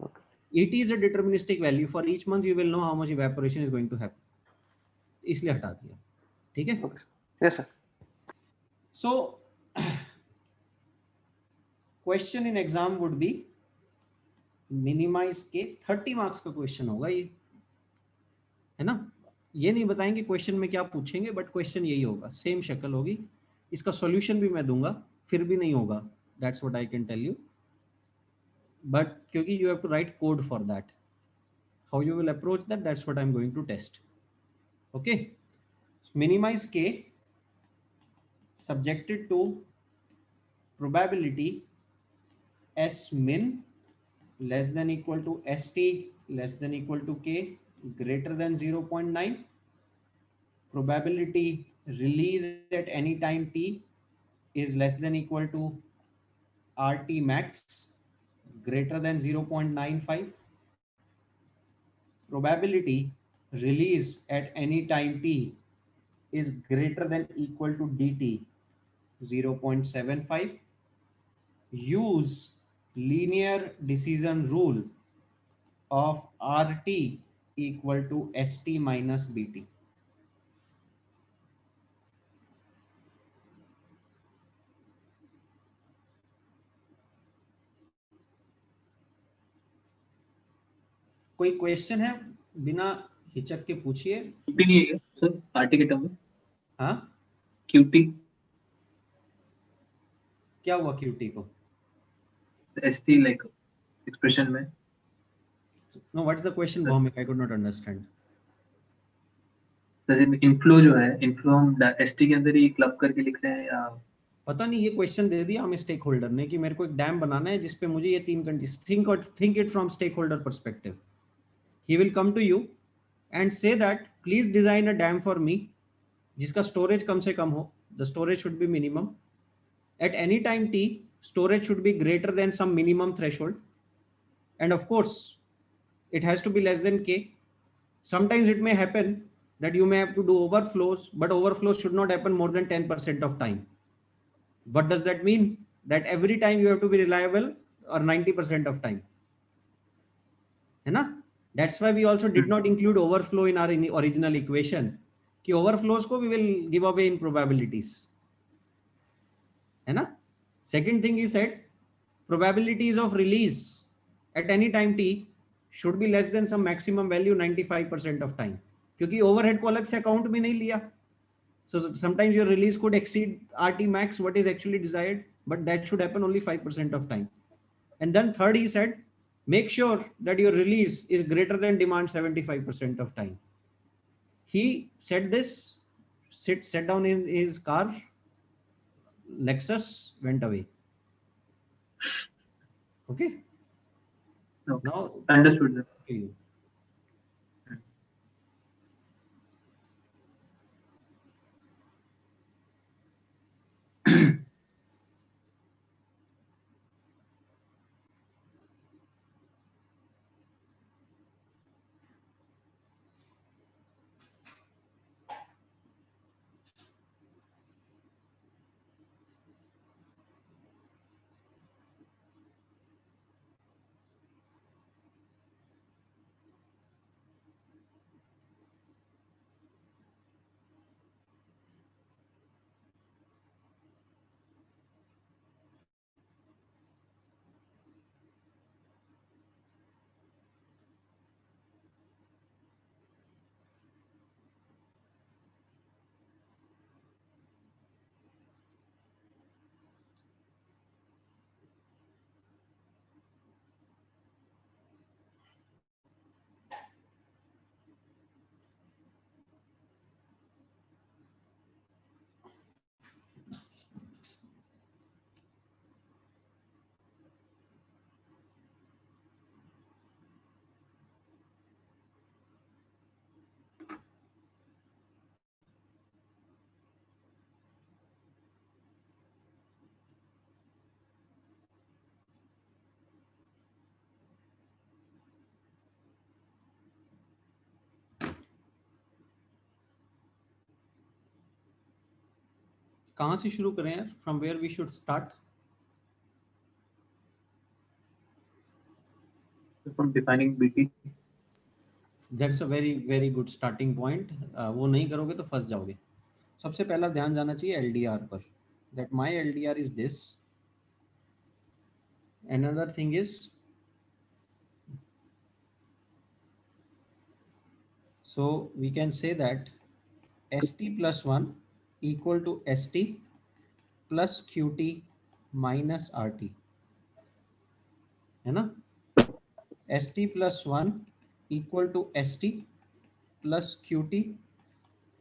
Okay. ET is a deterministic value. For each month you will know how much evaporation is going to happen. इसलिए हटा दिया. ठीक है? Okay. Yes, sir. So question in exam would be minimize के 30 marks का question होगा ये, है ना? ये नहीं बताएंगे क्वेश्चन में क्या पूछेंगे, बट क्वेश्चन यही होगा, सेम शक्ल होगी. इसका सॉल्यूशन भी मैं दूंगा, फिर भी नहीं होगा. That's what I can tell you. But क्योंकि you have to write code for that, how you will approach that, that's what I am going to test. Okay, minimize के subjected to probability S min less than equal to ST less than equal to K greater than 0.9. Probability release at any time T is less than equal to RT max greater than 0.95. Probability release at any time T is greater than equal to DT 0.75. Use linear decision rule of RT equal to ST minus BT. कोई question है बिना हिचक के पूछिए। QT नहीं है sir RT के term में? हाँ QT क्या हुआ QT को? ST like expression में? No, what is the question, Bhaumik? I could not understand. Inflow जो है, इनफ्लो हम ST के अंदर ही क्लब करके लिख रहे हैं या? पता नहीं, ये क्वेश्चन दे दिया हमें स्टेक होल्डर ने कि मेरे को एक डैम बनाना है जिसपे मुझे ये 3 condition, think it from stakeholder perspective. He will come to you and say that please design a dam for me जिसका स्टोरेज कम से कम हो. The storage should be minimum at any time t. Storage should be greater than some minimum threshold and of course it has to be less than K. Sometimes it may happen that you may have to do overflows, but overflows should not happen more than 10% of time. What does that mean? That every time you have to be reliable or 90% of time. है ना? That's why we also did not include overflow in our original equation. कि overflows को we will give away in probabilities. है ना? Second thing he said, probabilities of release at any time t should be less than some maximum value 95% of time. क्योंकि overhead को अलग से account में नहीं लिया. So sometimes your release could exceed RT max what is actually desired, but that should happen only 5% of time. And then third, he said, make sure that your release is greater than demand 75% of time. He said this, sat down in his car, Lexus, went away. Okay. Okay. Now, Understood, sir. to you. कहाँ से शुरू करें यार? From where we should start? From defining BT. That's a very good starting point. वो नहीं करोगे तो फंस जाओगे. सबसे पहला ध्यान जाना चाहिए LDR पर. That my LDR is this. Another thing is, so we can say that ST plus 1 equal to ST plus QT minus RT. है ना? ST plus 1 equal to ST plus QT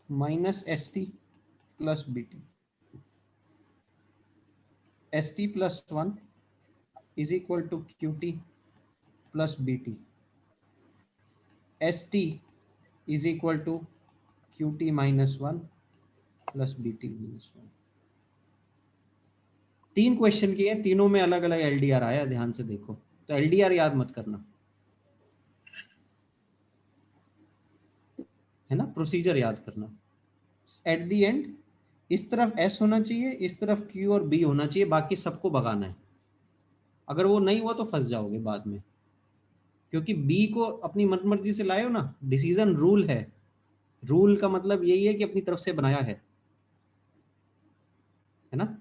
minus ST plus BT. ST plus 1 is equal to QT plus BT. ST is equal to QT minus 1 plus BT minus 1. 3 question किए, तीनों में अलग अलग LDR आया, ध्यान से देखो. तो LDR याद मत करना, है ना, प्रोसीजर याद करना. एट द एंड इस तरफ S होना चाहिए, इस तरफ Q और B होना चाहिए, बाकी सबको भगाना है. अगर वो नहीं हुआ तो फंस जाओगे बाद में, क्योंकि B को अपनी मनमर्जी से लाए हो ना. डिसीजन रूल है. रूल का मतलब यही है कि अपनी तरफ से बनाया है ना.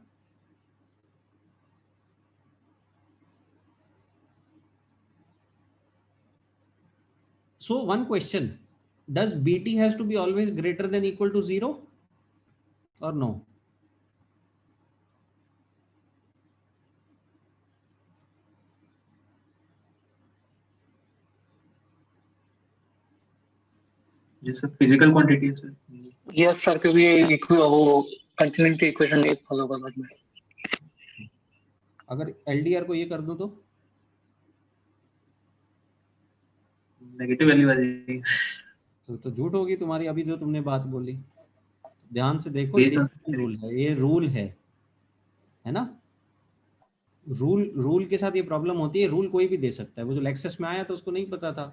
So one question, does BT has to be always greater than equal to 0 or no? जैसे फिजिकल क्वांटिटी है सर. यस सर, क्योंकि ये वो कंटिन्यूटी इक्वेशन एक फॉलो होगा बाद में. अगर LDR को ये कर दो तो नेगेटिव वैल्यू आ जाएगी. तो झूठ होगी तुम्हारी अभी जो तुमने बात बोली. ध्यान से देखो, ये तो रूल है, ये रूल है ना. रूल के साथ ये प्रॉब्लम होती है. रूल कोई भी दे सकता है. वो जो लेक्चर्स में आया तो उसको नहीं पता था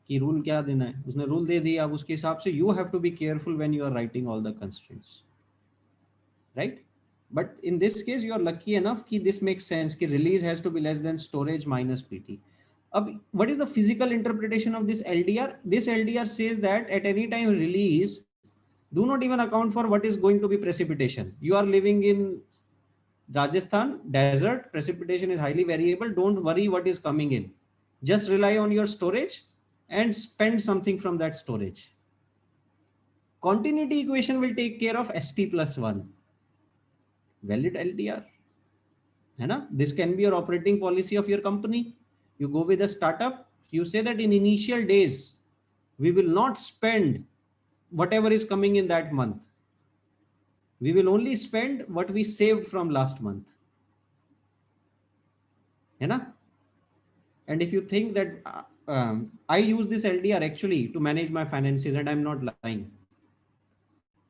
कि रूल क्या देना है, उसने रूल दे दिया. अब उसके हिसाब से you have to be careful when you are writing all the constraints, right. But in this case you are lucky enough कि दिस मेक्स सेंस कि release has to be less than storage minus PT. अब what is the physical interpretation of this LDR? This LDR says that at any time release, do not even account for what is going to be precipitation. You are living in Rajasthan desert, precipitation is highly variable. Don't worry what is coming in, just rely on your storage and spend something from that storage. Continuity equation will take care of ST plus 1. Valid LDR, है ना. This can be your operating policy of your company. You go with a startup, you say that in initial days we will not spend whatever is coming in that month. We will only spend what we saved from last month, है ना. And if you think that I use this LDR actually to manage my finances, and I'm not lying.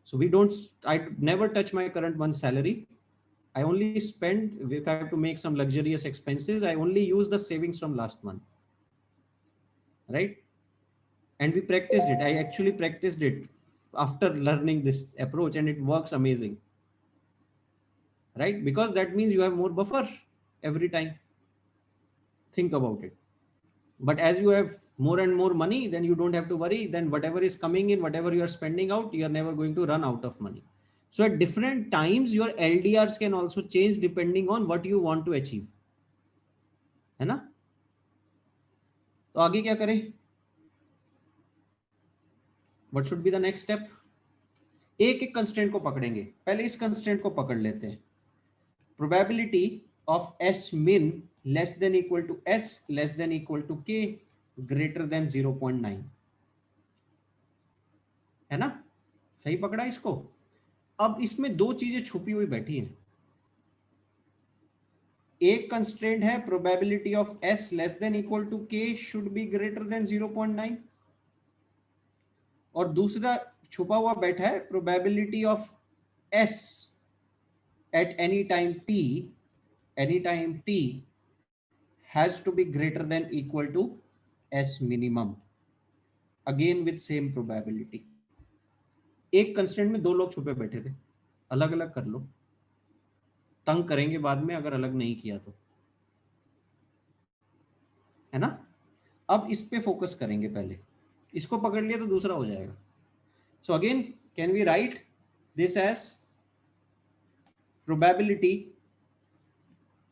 So I never touch my current month's salary. I only spend, if I have to make some luxurious expenses, I only use the savings from last month, right? And we practiced it. I actually practiced it after learning this approach, and it works amazing, right? Because that means you have more buffer every time. Think about it. But as you have more and more money, then you don't have to worry. Then whatever is coming in, whatever you are spending out, you are never going to run out of money. So at different times, your LDRs can also change depending on what you want to achieve, है ना. तो आगे क्या करें? What should be the next step? एक एक constraint को पकड़ेंगे. पहले इस कंस्ट्रेंट को पकड़ लेते हैं. Probability of S min less than equal to S less than equal to K greater than 0.9, है ना. सही पकड़ा इसको. अब इसमें दो चीजें छुपी हुई बैठी हैं. एक कंस्ट्रेंट है probability of S less than equal to K should be greater than 0.9, और दूसरा छुपा हुआ बैठा है probability of S at any time t has to be greater than equal to S minimum, again with same probability. एक constant में दो लोग छुपे बैठे थे. अलग अलग कर लो, तंग करेंगे बाद में अगर अलग नहीं किया तो, है ना. अब इस पे फोकस करेंगे. पहले इसको पकड़ लिया तो दूसरा हो जाएगा. So again can we write this as probability,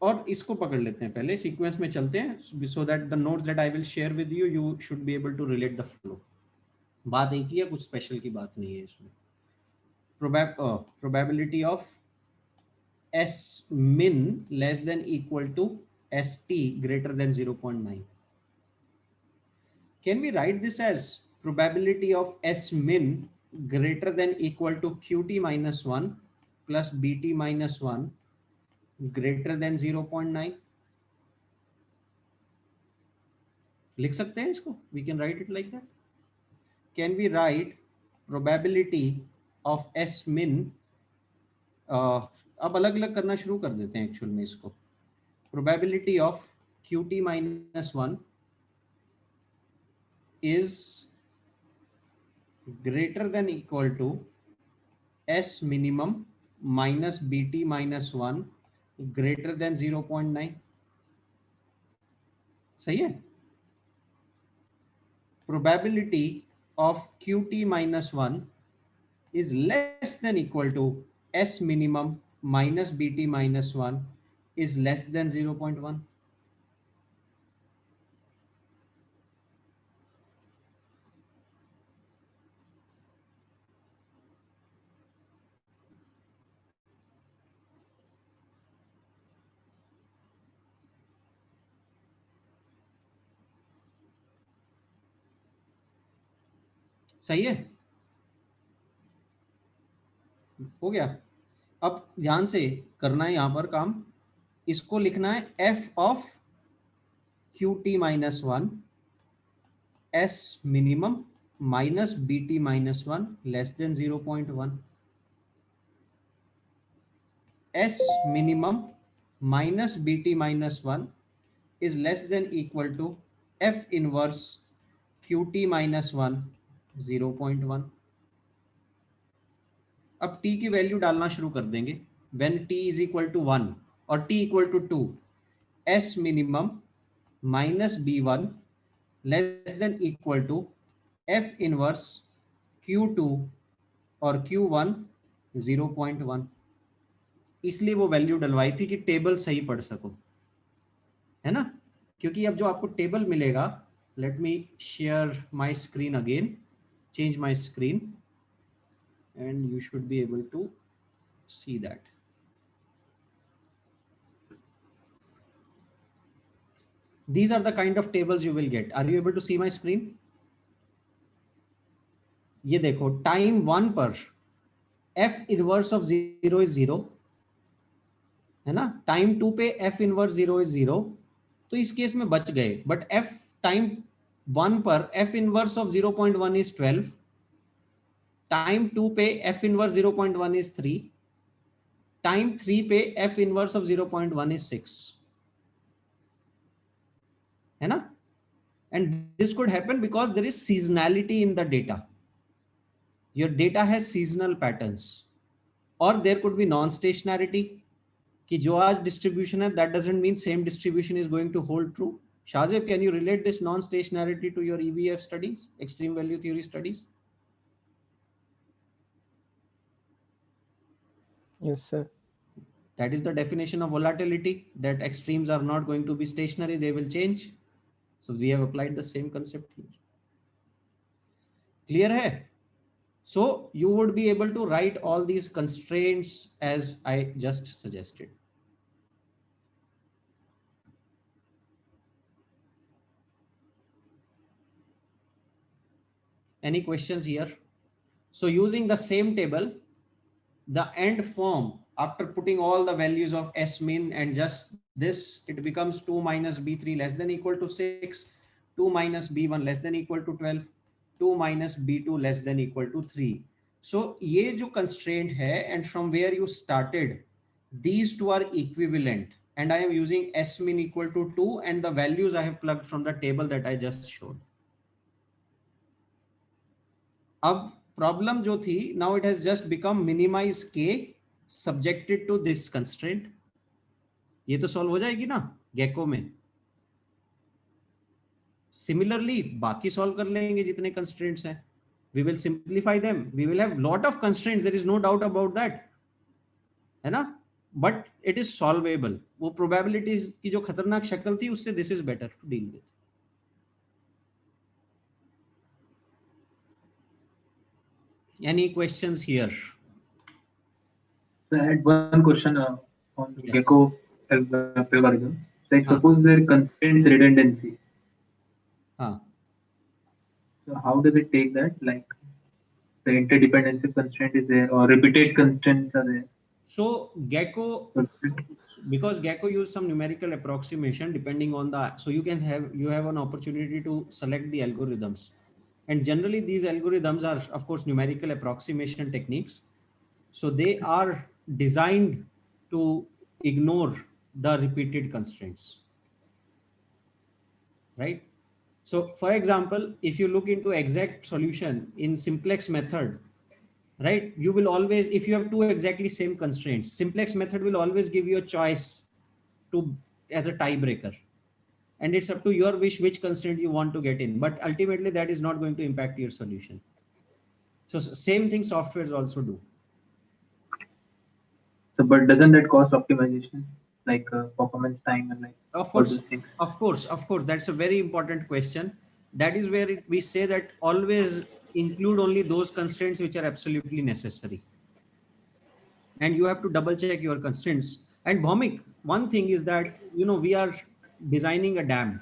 और इसको पकड़ लेते हैं. पहले सीक्वेंस में चलते हैं so that the notes that I will share with you, you should be able to relate the flow. बात एक ही है, कुछ स्पेशल की बात नहीं है इसमें. Probability of S min less than equal to ST greater than 0.9. Can we write this as probability of S min greater than equal to QT minus 1 plus BT minus 1 greater than 0.9. लिख सकते हैं इसको, we can write it like that. Can we write probability of S min? अब अलग अलग करना शुरू कर देते हैं एक्चुअल में इसको. Probability of QT minus 1 is greater than equal to S minimum minus BT minus 1 greater than 0.9. सही है. Probability of QT minus 1 is less than equal to S minimum minus BT minus 1 is less than 0.1. सही है, हो गया. अब ध्यान से करना है यहां पर काम. इसको लिखना है f of QT minus 1 S minimum minus BT minus 1 less than 0.1. S minimum minus BT minus 1 is less than equal to F inverse QT minus 1 0.1. अब t की वैल्यू डालना शुरू कर देंगे. when t is equal to 1 और t equal to 2, S minimum minus B1 less than equal to F inverse Q2 और Q1 0.1. इसलिए वो वैल्यू डलवाई थी कि टेबल सही पढ़ सको, है ना. क्योंकि अब जो आपको टेबल मिलेगा, let me share my screen again, change my screen and you should be able to see that. These are the kind of tables you will get. Are you able to see my screen? ये देखो, time 1 पर f inverse of 0 is 0, है ना. Time 2 पे f inverse 0 is 0, तो इस case में बच गए. बट f टाइम 1 पर f inverse of 0.1 is 12, time 2 पे f इनवर्स 0.1 is 3, टाइम 3 पे f इनवर्स ऑफ 0.1 is 6, है ना. And this could happen because there is seasonality in the data. Your data has seasonal patterns, or there could be non-stationarity, कि जो आज distribution है, that doesn't mean same distribution is going to hold true. Shazib, can you relate this non-stationarity to your EVF studies, extreme value theory studies? Yes, sir. That is the definition of volatility, that extremes are not going to be stationary, they will change. So we have applied the same concept here. Clear hai? So you would be able to write all these constraints as I just suggested. Any questions here? So using the same table, the end form, after putting all the values of S min and just this, it becomes 2 minus B3 less than equal to 6, 2 minus B1 less than equal to 12, 2 minus B2 less than equal to 3. So ये जो constraint है, and from where you started, these two are equivalent, and I am using S min equal to 2 and the values I have plugged from the table that I just showed. अब problem जो थी, now it has just become minimize k subjected to this constraint. ये तो solve हो जाएगी ना gecko में. Similarly बाकी सॉल्व कर लेंगे जितने कंस्ट्रेंट्स हैं. we will simplify them. We will have lot of constraints, there is no doubt about that, है ना. but it is solvable. वो probability की जो खतरनाक शक्ल थी, उससे this is better to deal with. Any questions here? So I had one question on Yes. Gecko algorithm. Like Huh. suppose there constraints redundancy. हाँ. So how does it take that? Like the interdependency constraint is there or repeated constraints are there. So Gecko, because Gecko use some numerical approximation depending on the, so you have an opportunity to select the algorithms, and generally these algorithms are of course numerical approximation techniques. So they are designed to ignore the repeated constraints, right? So for example, if you look into exact solution in simplex method, right, you will always, if you have two exactly same constraints, simplex method will always give you a choice to as a tiebreaker, and it's up to your wish which constraint you want to get in, but ultimately that is not going to impact your solution. So same thing softwares also do. So, but doesn't that cost optimization, like performance time and like Of all course, those things? of course, that's a very important question. That is where we say that always include only those constraints which are absolutely necessary, and you have to double check your constraints. And Bhaumik, one thing is that we are designing a dam.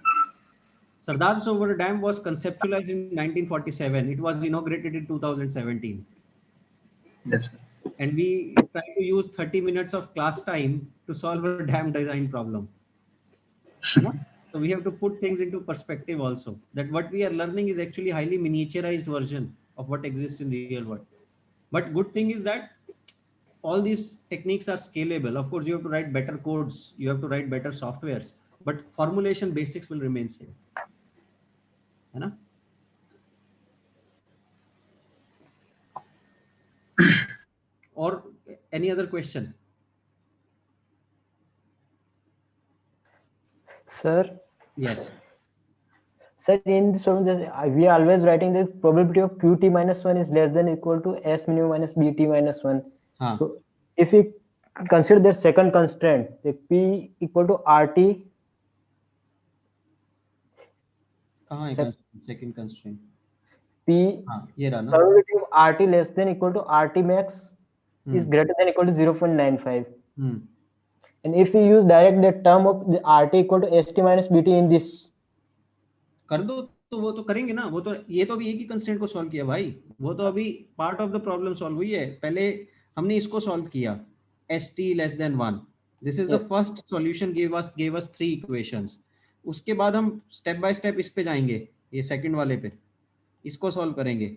Sardar Sarovar Dam was conceptualized in 1947. It was inaugurated in 2017, Yes, sir. and we try to use 30 minutes of class time to solve a dam design problem. You know? So we have to put things into perspective also. That what we are learning is actually highly miniaturized version of what exists in the real world. But good thing is that all these techniques are scalable. Of course, you have to write better codes, you have to write better softwares, but formulation basics will remain same. है ना? Or any other question? Sir, Yes. sir, in this problem, we are always writing the probability of qt minus 1 is less than equal to s minimum minus bt minus 1. हाँ. So if we consider the second constraint, the p equal to rt, कहाँ है second constraint? p हाँ, ये रहा ना? probability of rt less than equal to rt max is greater than equal to 0.95. And if we use direct the term of the rt equal to st minus bt in this, कर दो तो वो तो करेंगे ना, वो तो ये तो अभी एक ही कंस्ट्रेंट को सॉल्व किया भाई, वो तो अभी part of the problem solve हुई है। पहले हमने इसको सॉल्व किया st less then 1, this is the first solution, gave us 3 equations. उसके बाद हम स्टेप बाय स्टेप इस पे जाएंगे, ये सेकंड वाले पे इसको सॉल्व करेंगे,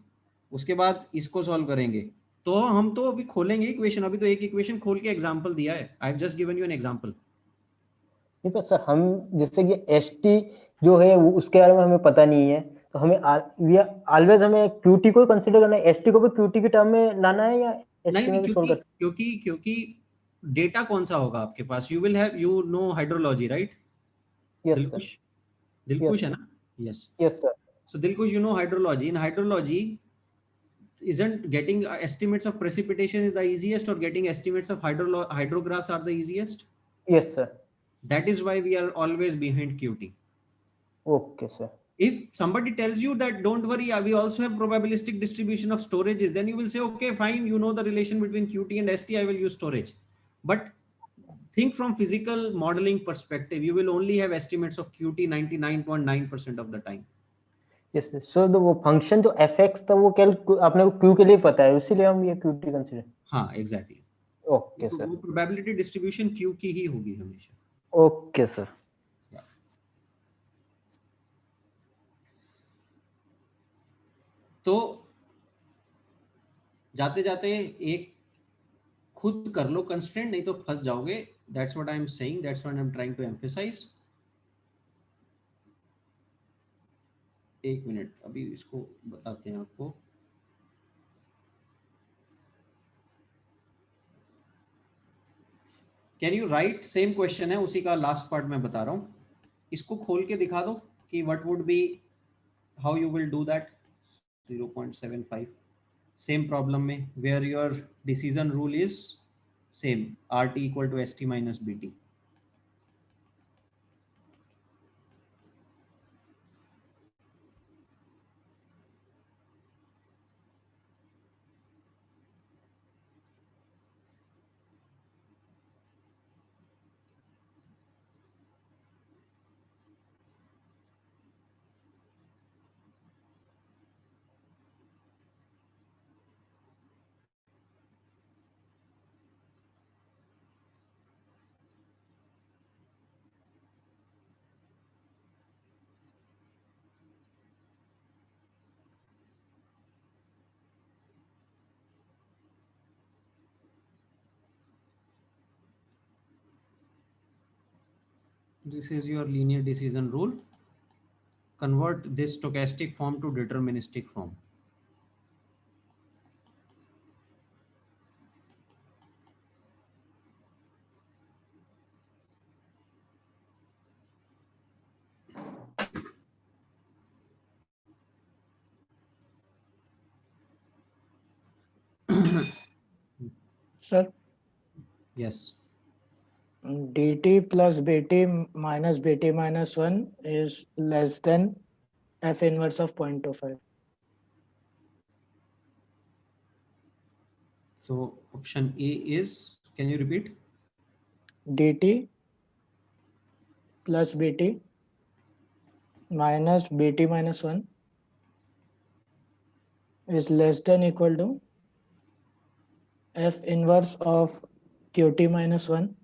उसके बाद इसको सॉल्व करेंगे। तो हम तो अभी खोलेंगे इक्वेशन, अभी तो एक इक्वेशन खोल के एग्जांपल दिया है। I have just given you an example. नहीं पर सर हम जैसे कि st जो है उसके बारे में हमें पता नहीं है, तो हमें ऑलवेज हमें qt को कंसीडर करना है, st को भी qt के टर्म में लाना है या st में भी सोल्व कर सकते हैं? क्योंकि डेटा कौन सा होगा आपके पास, you will have, you know hydrology, right? Dilkush, Dilkush है ना? Yes yes sir. So Dilkush, you know hydrology. In hydrology, isn't getting estimates of precipitation is the easiest, or getting estimates of hydrographs are the easiest? Yes sir. That is why we are always behind qt. Okay sir. If somebody tells you that don't worry, we also have probabilistic distribution of storages, then you will say okay fine, you know the relation between qt and st, I will use storage. But think from physical modeling perspective, you will only have estimates of qt 99.9% of the time. Yes sir. So the वो function जो fx था वो अपने को q के लिए पता है, इसीलिए हम ये qt कंसीडर। हाँ एग्जैक्टली। Okay sir. वो प्रोबेबिलिटी डिस्ट्रीब्यूशन q की ही होगी हमेशा। Okay sir. तो जाते जाते एक खुद कर लो कंस्ट्रेंट, नहीं तो फंस जाओगे। That's what I am saying, that's what I am trying to emphasise. एक मिनट, अभी इसको बताते हैं आपको। Can you write, same question है, उसी का लास्ट पार्ट मैं बता रहा हूँ, इसको खोल के दिखा दो कि what would be, how you will do that. 0.75 same problem में, where your decision rule is same, rt equal to st minus bt। This is your linear decision rule. Convert this stochastic form to deterministic form. Sir, Yes. dt plus bt minus bt minus 1 is less than f inverse of 0.25. So option A is, can you repeat? dt plus bt minus bt minus 1 is less than equal to f inverse of qt minus 1,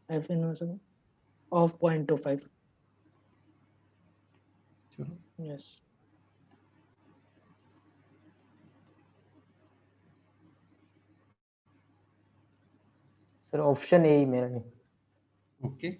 f inverse of 0.25. Sure. Yes. Sir option A ही मेरा नहीं. Okay.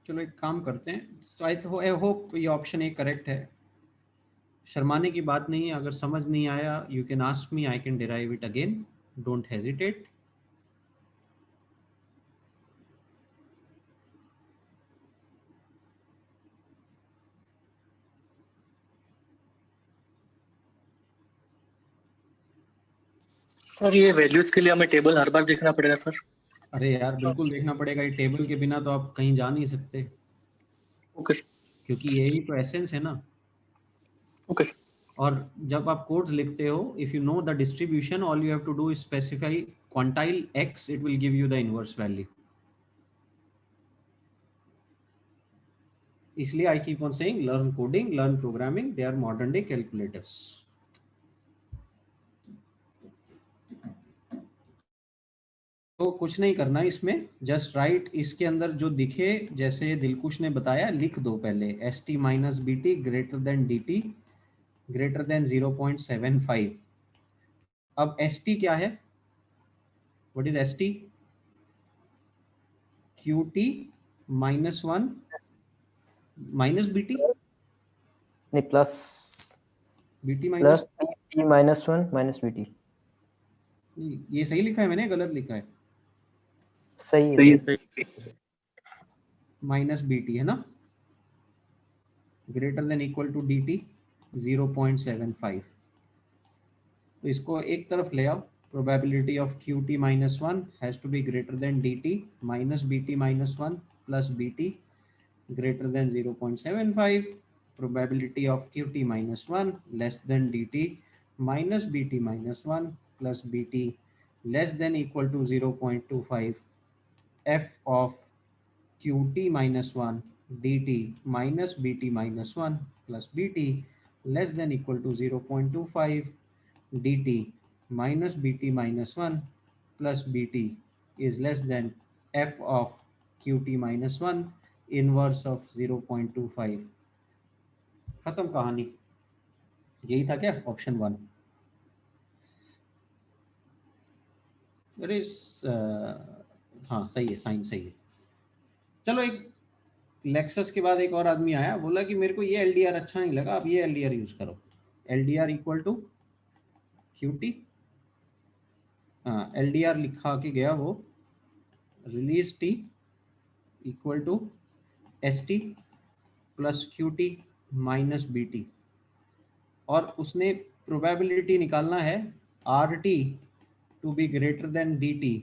चलो एक काम करते हैं. So I hope ये option A correct है. शर्माने की बात नहीं है. अगर समझ नहीं आया, you can ask me, I can derive it again. Don't hesitate. Sir ये वैल्यूज के लिए हमें टेबल हर बार देखना पड़ेगा सर? अरे यार बिल्कुल देखना पड़ेगा. ये टेबल के बिना तो आप कहीं जा नहीं सकते, ओके क्योंकि यही तो एसेंस है ना. Okay sir. और जब आप कोड्स लिखते हो, if you know the distribution, all you have to do is specify quantile x, it will give you the inverse value. इसलिए I keep on saying learn coding, learn programming, they are modern day calculators. तो कुछ नहीं करना इसमें, just right इसके अंदर जो दिखे, जैसे दिलकुश ने बताया, लिख दो पहले st minus b t greater than d t greater than 0.75. अब st क्या है? What is st? qt minus 1 minus bt, नहीं plus bt minus, t minus 1 minus bt. ये सही लिखा है मैंने, गलत लिखा है? सही सही है. है. माइनस bt है ना, greater than equal to dt 0.75. तो इसको एक तरफ ले आओ. probability of qt minus 1 has to be greater than dt minus bt minus 1 plus bt greater than 0.75. probability of qt minus 1 less than dt minus bt minus 1 plus bt less than equal to 0.25. f of qt minus 1 dt minus bt minus 1 plus bt less than equal to 0.25 dt minus bt minus 1 plus bt is less than f of qt minus 1 inverse of 0.25. खत्म कहानी. यही था क्या option 1? अरे हाँ सही है, sign सही है. चलो एक लेक्सस के बाद एक और आदमी आया, बोला कि मेरे को ये एलडीआर अच्छा नहीं लगा, आप ये एलडीआर यूज करो. एलडीआर इक्वल टू क्यूटी, हाँ एलडीआर लिखा के गया वो, release t equal to s t plus q t minus b t, और उसने प्रोबेबिलिटी निकालना है r t to be greater than d t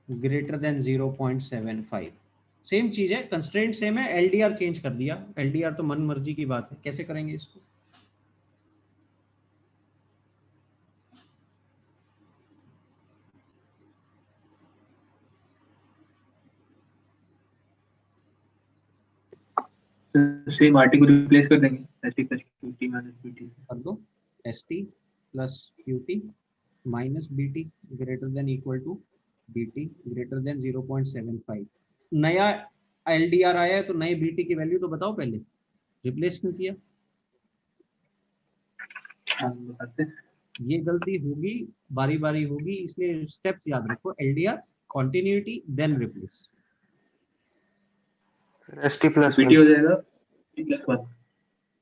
greater than 0.75. Same चीज है, कंस्ट्रेंट सेम है, एलडीआर चेंज कर दिया. एलडीआर तो मन मर्जी की बात है, कैसे करेंगे इसको? सेम आरटी को रिप्लेस कर देंगे st plus qt minus bt. कर दो st plus qt minus bt greater than equal to dt greater than 0.75. नया LDR आया है तो नए BT की वैल्यू तो बताओ पहले, रिप्लेस क्यों किया? बताते हैं। ये गलती होगी, बारी बारी होगी, इसलिए स्टेप्स याद रखो। LDR, continuity, then replace. ST plus BT 1. हो जाएगा ST plus 1.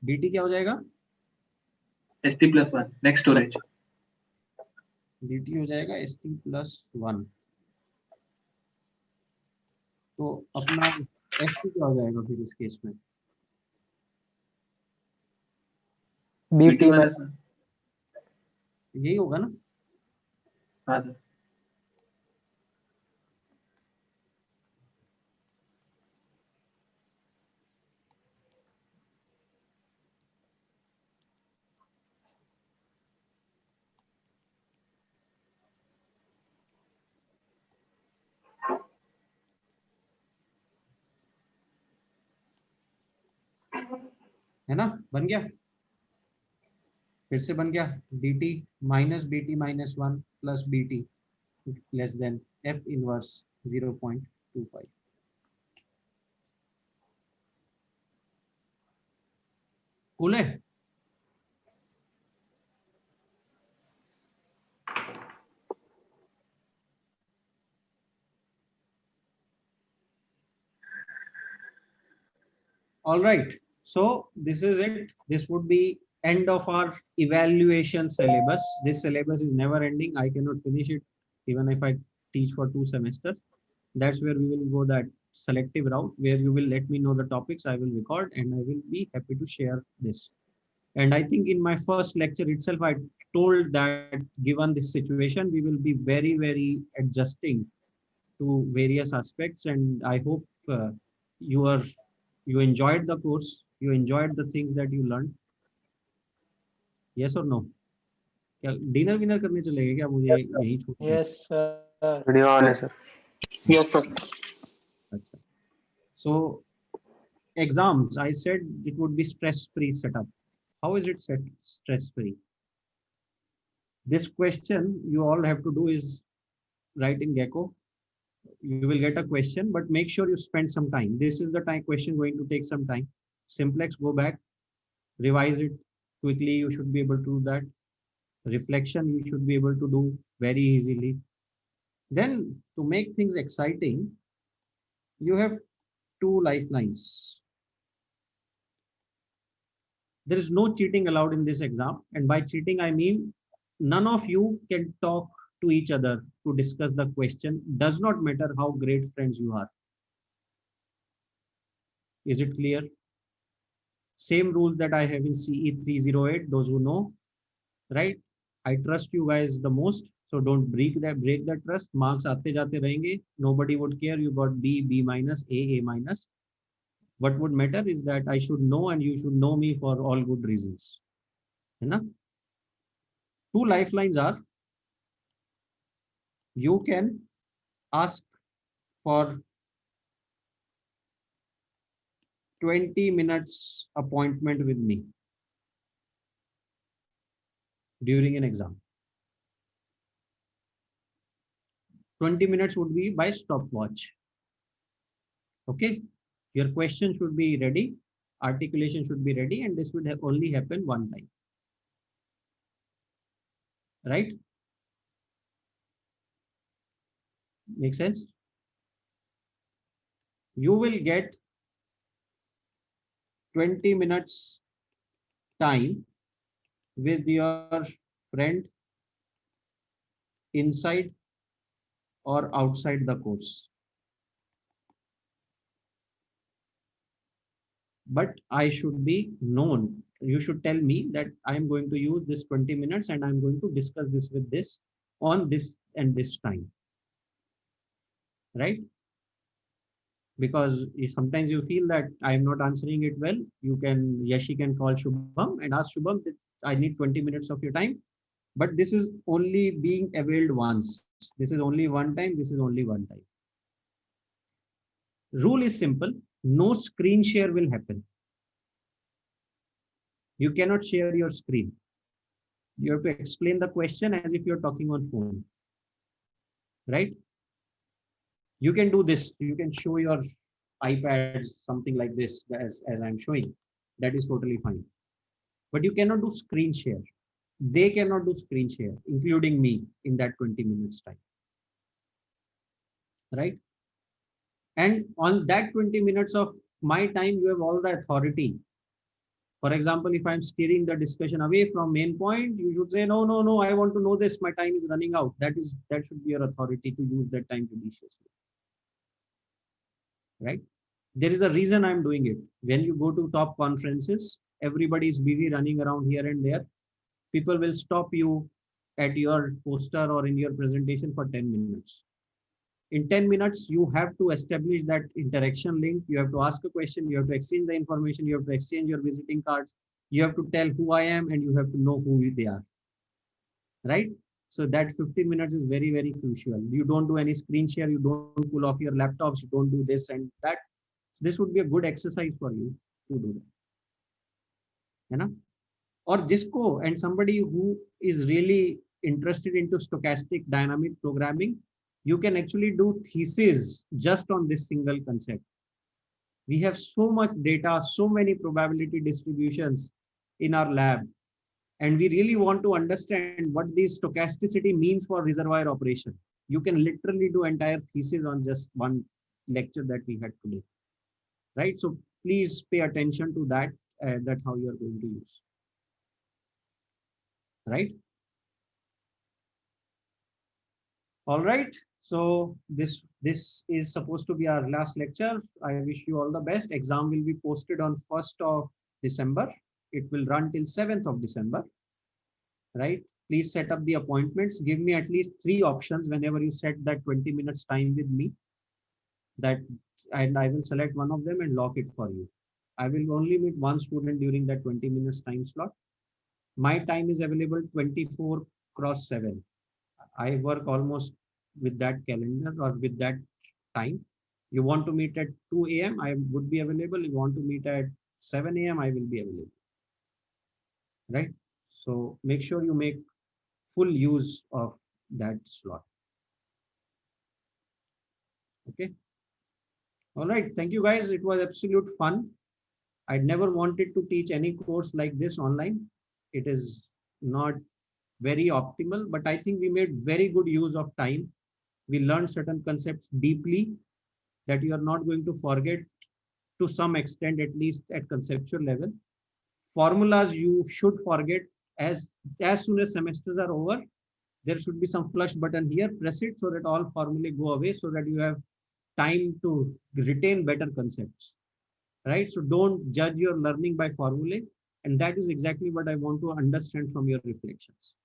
BT क्या हो जाएगा? ST plus 1 next storage. BT हो जाएगा ST plus 1. तो अपना ST क्या हो जाएगा फिर इस केस में? BT minus 1. यही होगा ना? हाँ सर. है ना? बन गया? फिर से बन गया। DT minus BT minus 1 plus BT less than F inverse 0.25. Cool है? All right, so this is it. This would be end of our evaluation syllabus. This syllabus is never ending. I cannot finish it even if I teach for 2 semesters. That's where we will go that selective route, where you will let me know the topics, I will record, and I will be happy to share this. And I think in my first lecture itself, I told that given this situation, we will be very, very adjusting to various aspects. And I hope you enjoyed the course, you enjoyed the things that you learned. Yes or no? क्या dinner winner करने चलेंगे क्या? मुझे यही छोड़ दो। Yes, sir. Video on है sir. Yes, sir. अच्छा, so exams, I said it would be stress free setup. How is it set stress free? This question you all have to do is write in Gecko. You will get a question, but make sure you spend some time. This is the time question going to take some time. Simplex, go back, revise it quickly. You should be able to do that. Reflection you should be able to do very easily. Then to make things exciting, you have 2 lifelines. There is no cheating allowed in this exam, and by cheating I mean none of you can talk to each other to discuss the question. Does not matter how great friends you are. Is it clear? Same rules that I have in CE 308, those who know, right? I trust you guys the most, so don't break that trust. Marks aate jate rahenge. Nobody would care you got B, B minus, A minus. What would matter is that I should know and you should know me for all good reasons. है ना? 2 lifelines are, you can ask for 20 minutes appointment with me during an exam. 20 minutes would be by stopwatch. Okay, your question should be ready, articulation should be ready, and this would only happen one time, right? Make sense? You will get 20 minutes time with your friend inside or outside the course. But I should be known. You should tell me that I am going to use this 20 minutes and I'm going to discuss this with this on this and this time, right? Because sometimes you feel that I am not answering it well. Yashi can call Shubham and ask Shubham that I need 20 minutes of your time, but this is only being availed once. This is only one time. This is only one time. Rule is simple. No screen share will happen. You cannot share your screen. You have to explain the question as if you're talking on phone, right? You can do this. You can show your iPads, something like this, as I'm showing. That is totally fine. But you cannot do screen share. They cannot do screen share, including me, in that 20 minutes time. Right? And on that 20 minutes of my time, you have all the authority. For example, if I'm steering the discussion away from main point, you should say, no, no, no, I want to know this. My time is running out. That should be your authority to use that time judiciously. Right? There is a reason I'm doing it. When you go to top conferences, everybody is busy running around here and there. People will stop you at your poster or in your presentation for 10 minutes. In 10 minutes, you have to establish that interaction link. You have to ask a question. You have to exchange the information. You have to exchange your visiting cards. You have to tell who I am and you have to know who they are. Right? So that 15 minutes is very, very crucial. You don't do any screen share. You don't pull off your laptops. You don't do this and that. This would be a good exercise for you to do that. You know? Or Jisco and somebody who is really interested into stochastic dynamic programming, you can actually do thesis just on this single concept. We have so much data, so many probability distributions in our lab, and we really want to understand what this stochasticity means for reservoir operation. You can literally do entire thesis on just one lecture that we had today. Right? So please pay attention to that. That's how you are going to use. Right? All right. So this is supposed to be our last lecture. I wish you all the best. Exam will be posted on 1st of December. It will run till 7th of December. Right? Please set up the appointments. Give me at least 3 options whenever you set that 20 minutes time with me. And I will select one of them and lock it for you. I will only meet one student during that 20 minutes time slot. My time is available 24/7. I work almost with that calendar or with that time. You want to meet at 2 a.m., I would be available. You want to meet at 7 a.m., I will be available. Right? So make sure you make full use of that slot. Okay. All right. Thank you guys. It was absolute fun. I never wanted to teach any course like this online. It is not very optimal, but I think we made very good use of time. We learned certain concepts deeply that you are not going to forget to some extent, at least at conceptual level. Formulas you should forget as soon as semesters are over. There should be some flush button here. Press it so that all formulae go away so that you have time to retain better concepts. Right? So don't judge your learning by formulae. And that is exactly what I want to understand from your reflections.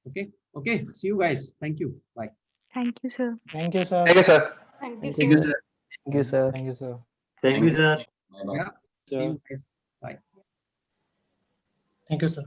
Okay. Okay. See you guys. Thank you. Bye. Thank you, sir. Thank you, sir. Thank you, sir. Thank you, sir. Thank you, sir. Thank you, sir. Thank you, sir. Yeah. See you guys. Bye. Thank you, sir.